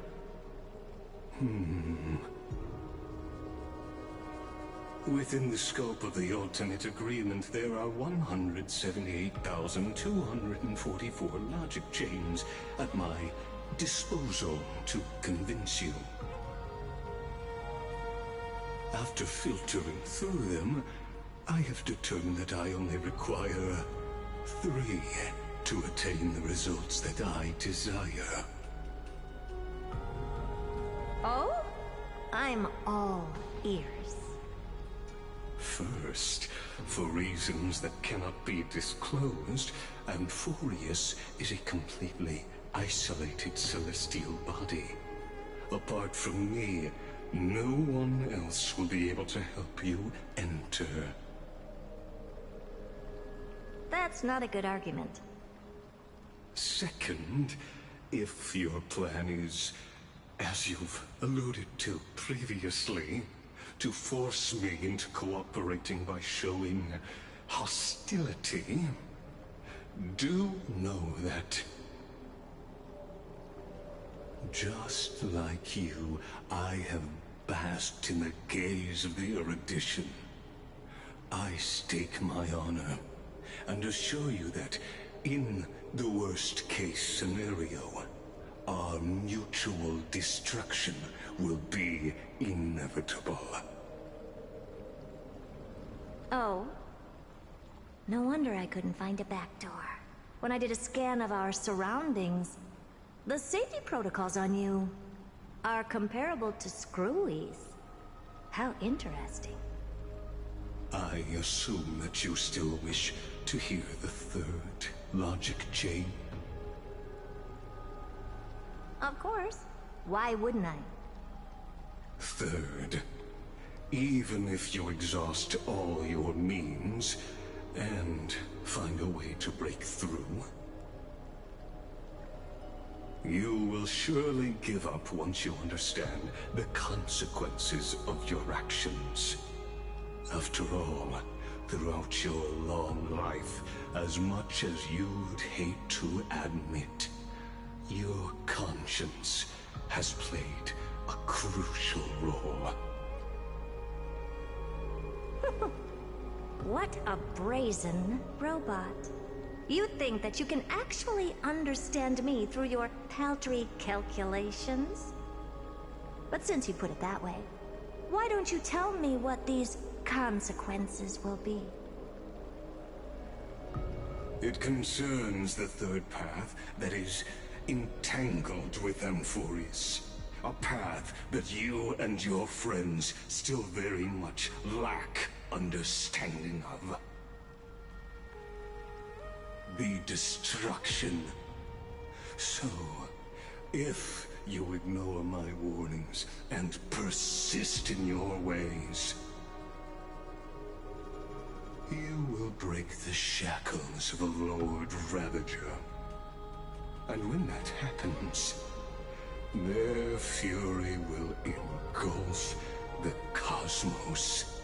Within the scope of the ultimate agreement, there are 178,244 logic chains at my disposal to convince you. After filtering through them, I have determined that I only require 3 to attain the results that I desire. Oh? I'm all ears. First, for reasons that cannot be disclosed, Amphorius is a completely isolated celestial body. Apart from me, no one else will be able to help you enter. That's not a good argument. Second, if your plan is, as you've alluded to previously, to force me into cooperating by showing hostility, do know that, just like you, I have basked in the gaze of the erudition. I stake my honor, and assure you that, in the worst-case scenario, our mutual destruction will be inevitable. Oh? No wonder I couldn't find a back door. When I did a scan of our surroundings, the safety protocols on you are comparable to Screwy's. How interesting. I assume that you still wish to hear the third logic chain? Of course. Why wouldn't I? Third, Even if you exhaust all your means and find a way to break through, you will surely give up once you understand the consequences of your actions. After all, throughout your long life, as much as you'd hate to admit, your conscience has played a crucial role. What a brazen robot. You think that you can actually understand me through your paltry calculations? But since you put it that way, why don't you tell me what these consequences will be? It concerns the third path that is entangled with Amphoris. A path that you and your friends still very much lack understanding of. The destruction. So, if you ignore my warnings and persist in your ways, you will break the shackles of a Lord Ravager. And when that happens, their fury will engulf the cosmos.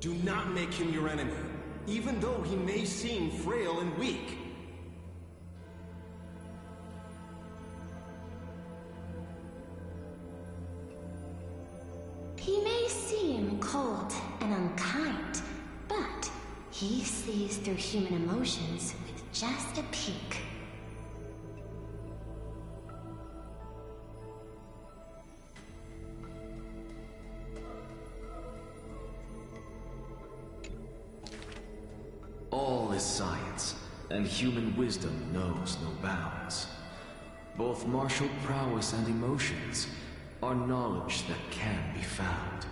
Do not make him your enemy, even though he may seem frail and weak. He may seem cold and unkind, but he sees through human emotions with just a peek. All is science, and human wisdom knows no bounds. Both martial prowess and emotions are knowledge that can be found.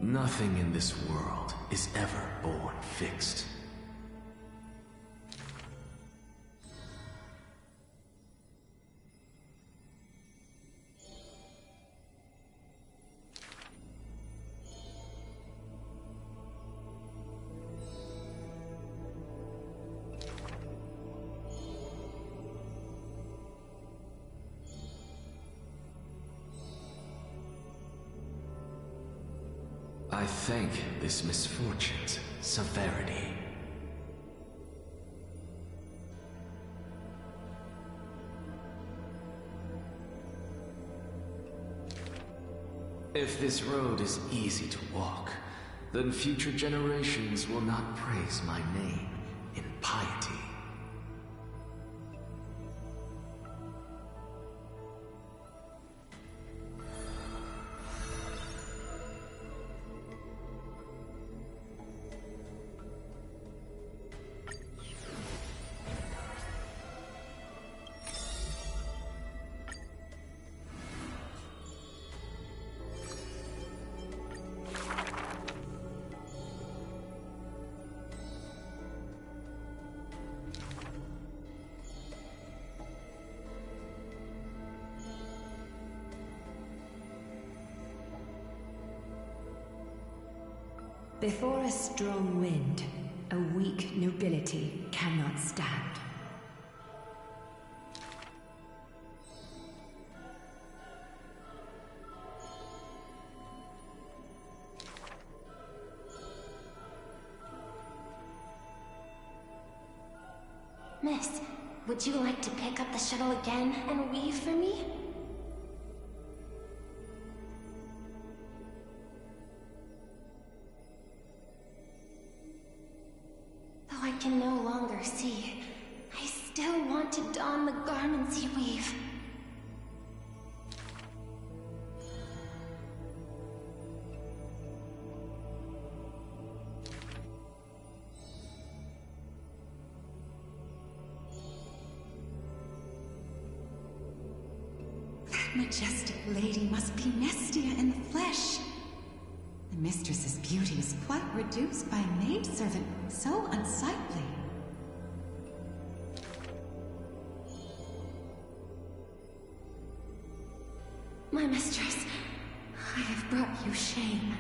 Nothing in this world is ever born fixed. I thank this misfortune's severity. If this road is easy to walk, then future generations will not praise my name in piety. Before a strong wind, a weak nobility cannot stand. Miss, would you like to pick up the shuttle again and weave for me? Though I can no longer see, I still want to don the garments you weave. That majestic lady must be Nestia in the flesh. The mistress's beauty is quite reduced by a maidservant so unsightly. My mistress, I have brought you shame.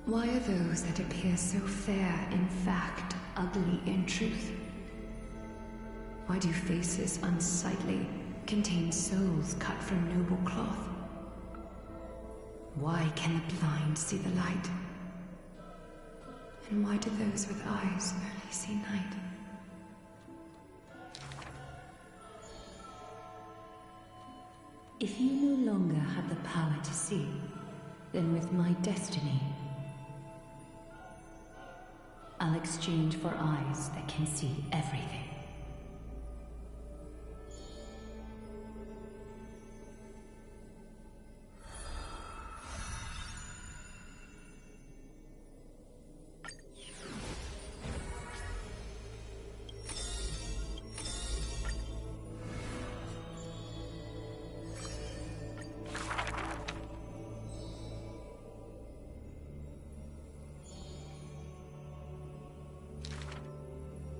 Why are those that appear so fair in fact ugly in truth? Why do faces unsightly contain souls cut from noble cloth? Why can the blind see the light? And why do those with eyes only see night? If you no longer have the power to see, then with my destiny, I'll exchange for eyes that can see everything.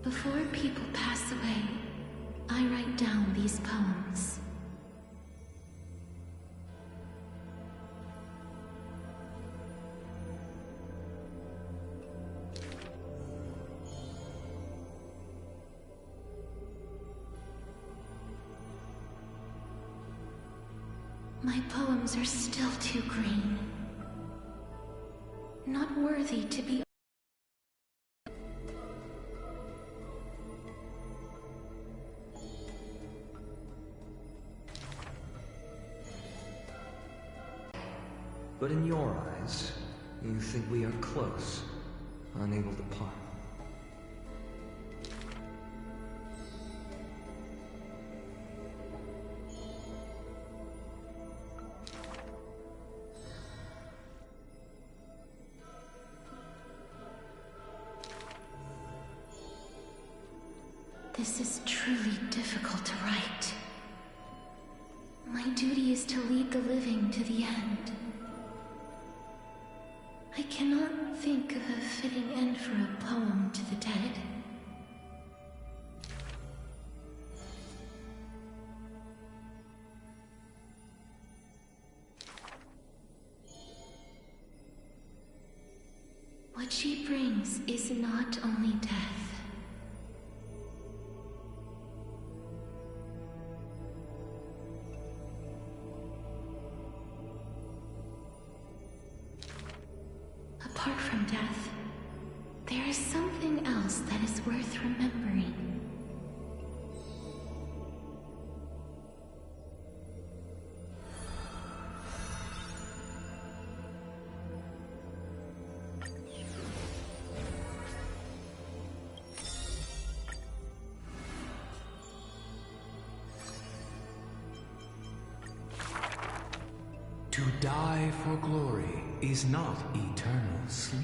Before people pass away, I write down these poems. My poems are still too green. Not worthy to be. But in your eyes, you think we are close, unable to part. This is truly difficult to write. My duty is to lead the living to the end. I cannot think of a fitting end for a poem to the dead. What What she brings is not only death. Apart from death, there is something else that is worth remembering. To die for glory is not eternal sleep.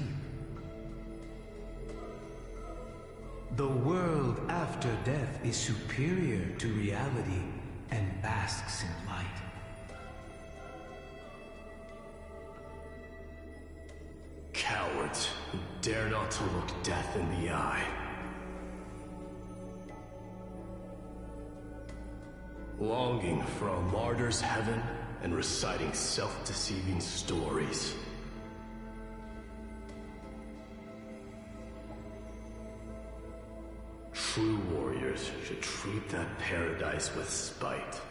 The world after death is superior to reality and basks in light. Cowards who dare not to look death in the eye. Longing for a martyr's heaven and reciting self-deceiving stories. True warriors should treat that paradise with spite.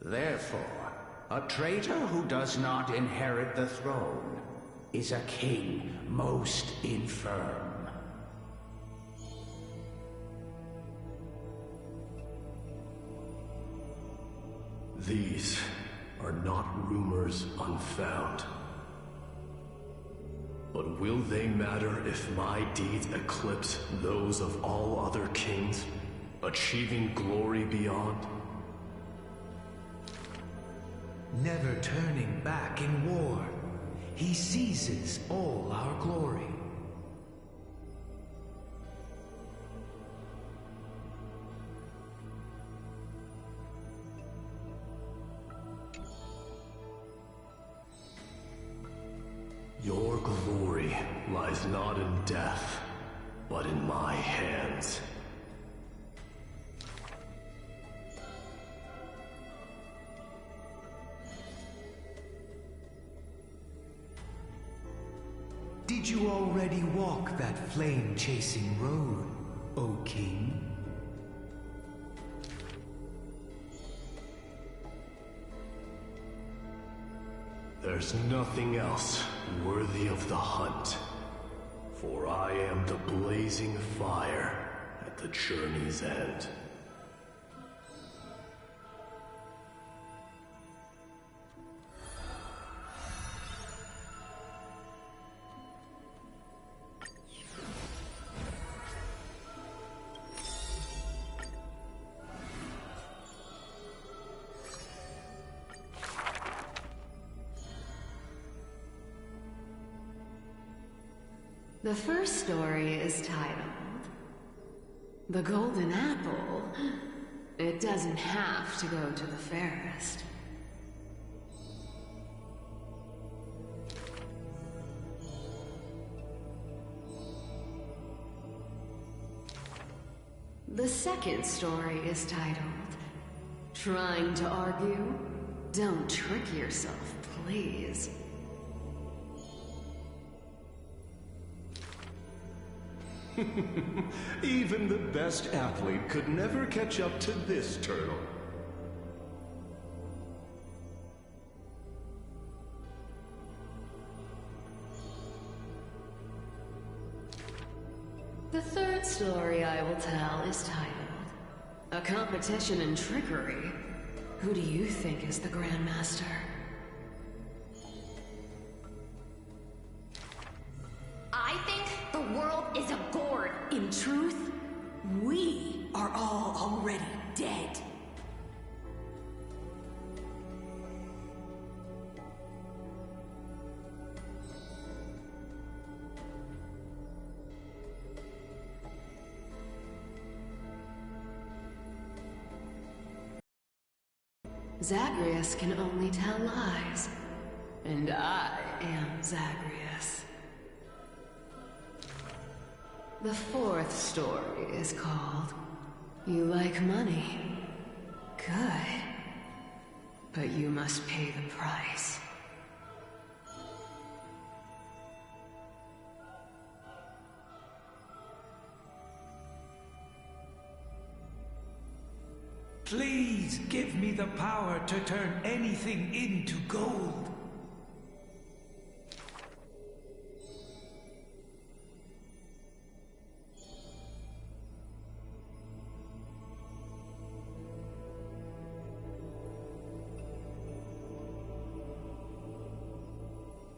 Therefore, a traitor who does not inherit the throne is a king most infirm. These are not rumors unfound. But will they matter if my deeds eclipse those of all other kings, achieving glory beyond? Never turning back in war, he seizes all our glory. Your glory lies not in death, but in my hands. Did you already walk that flame-chasing road, O King? There's nothing else worthy of the hunt, for I am the blazing fire at the journey's end. The first story is titled The Golden Apple. It doesn't have to go to the fairest. The second story is titled Trying to Argue? Don't trick yourself, please. Even the best athlete could never catch up to this turtle. The third story I will tell is titled A Competition in Trickery. Who do you think is the Grandmaster? I think the world is a gourd. In truth, we are all already dead. Zagreus can only tell lies. And I am Zagreus. The fourth story is called You Like Money. Good. But you must pay the price. Please give me the power to turn anything into gold.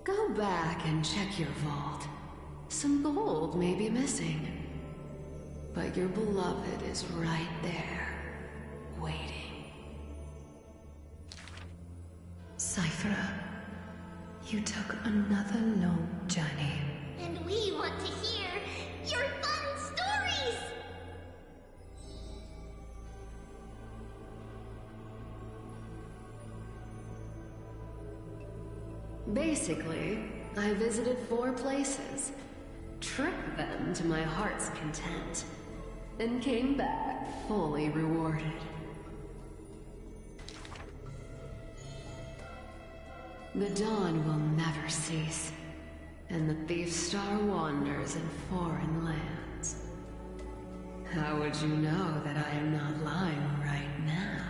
Go back and check your vault. Some gold may be missing. But your beloved is right there, waiting. Cyphra, you took another long journey. And we want to hear your fun stories! Basically, I visited 4 places, tricked them to my heart's content, and came back fully rewarded. The dawn will never cease, and the thief star wanders in foreign lands. How would you know that I am not lying right now?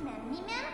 Memory Man?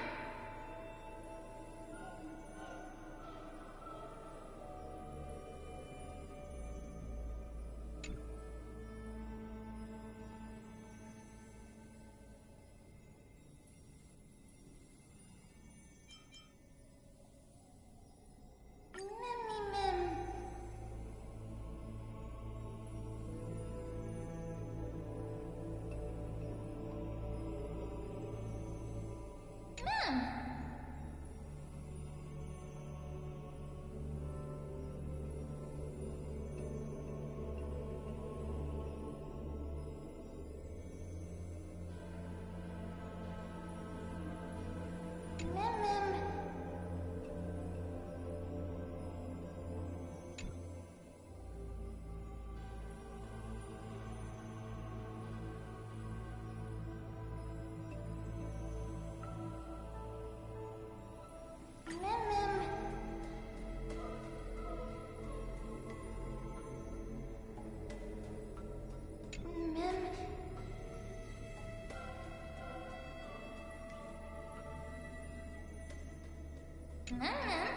Mom?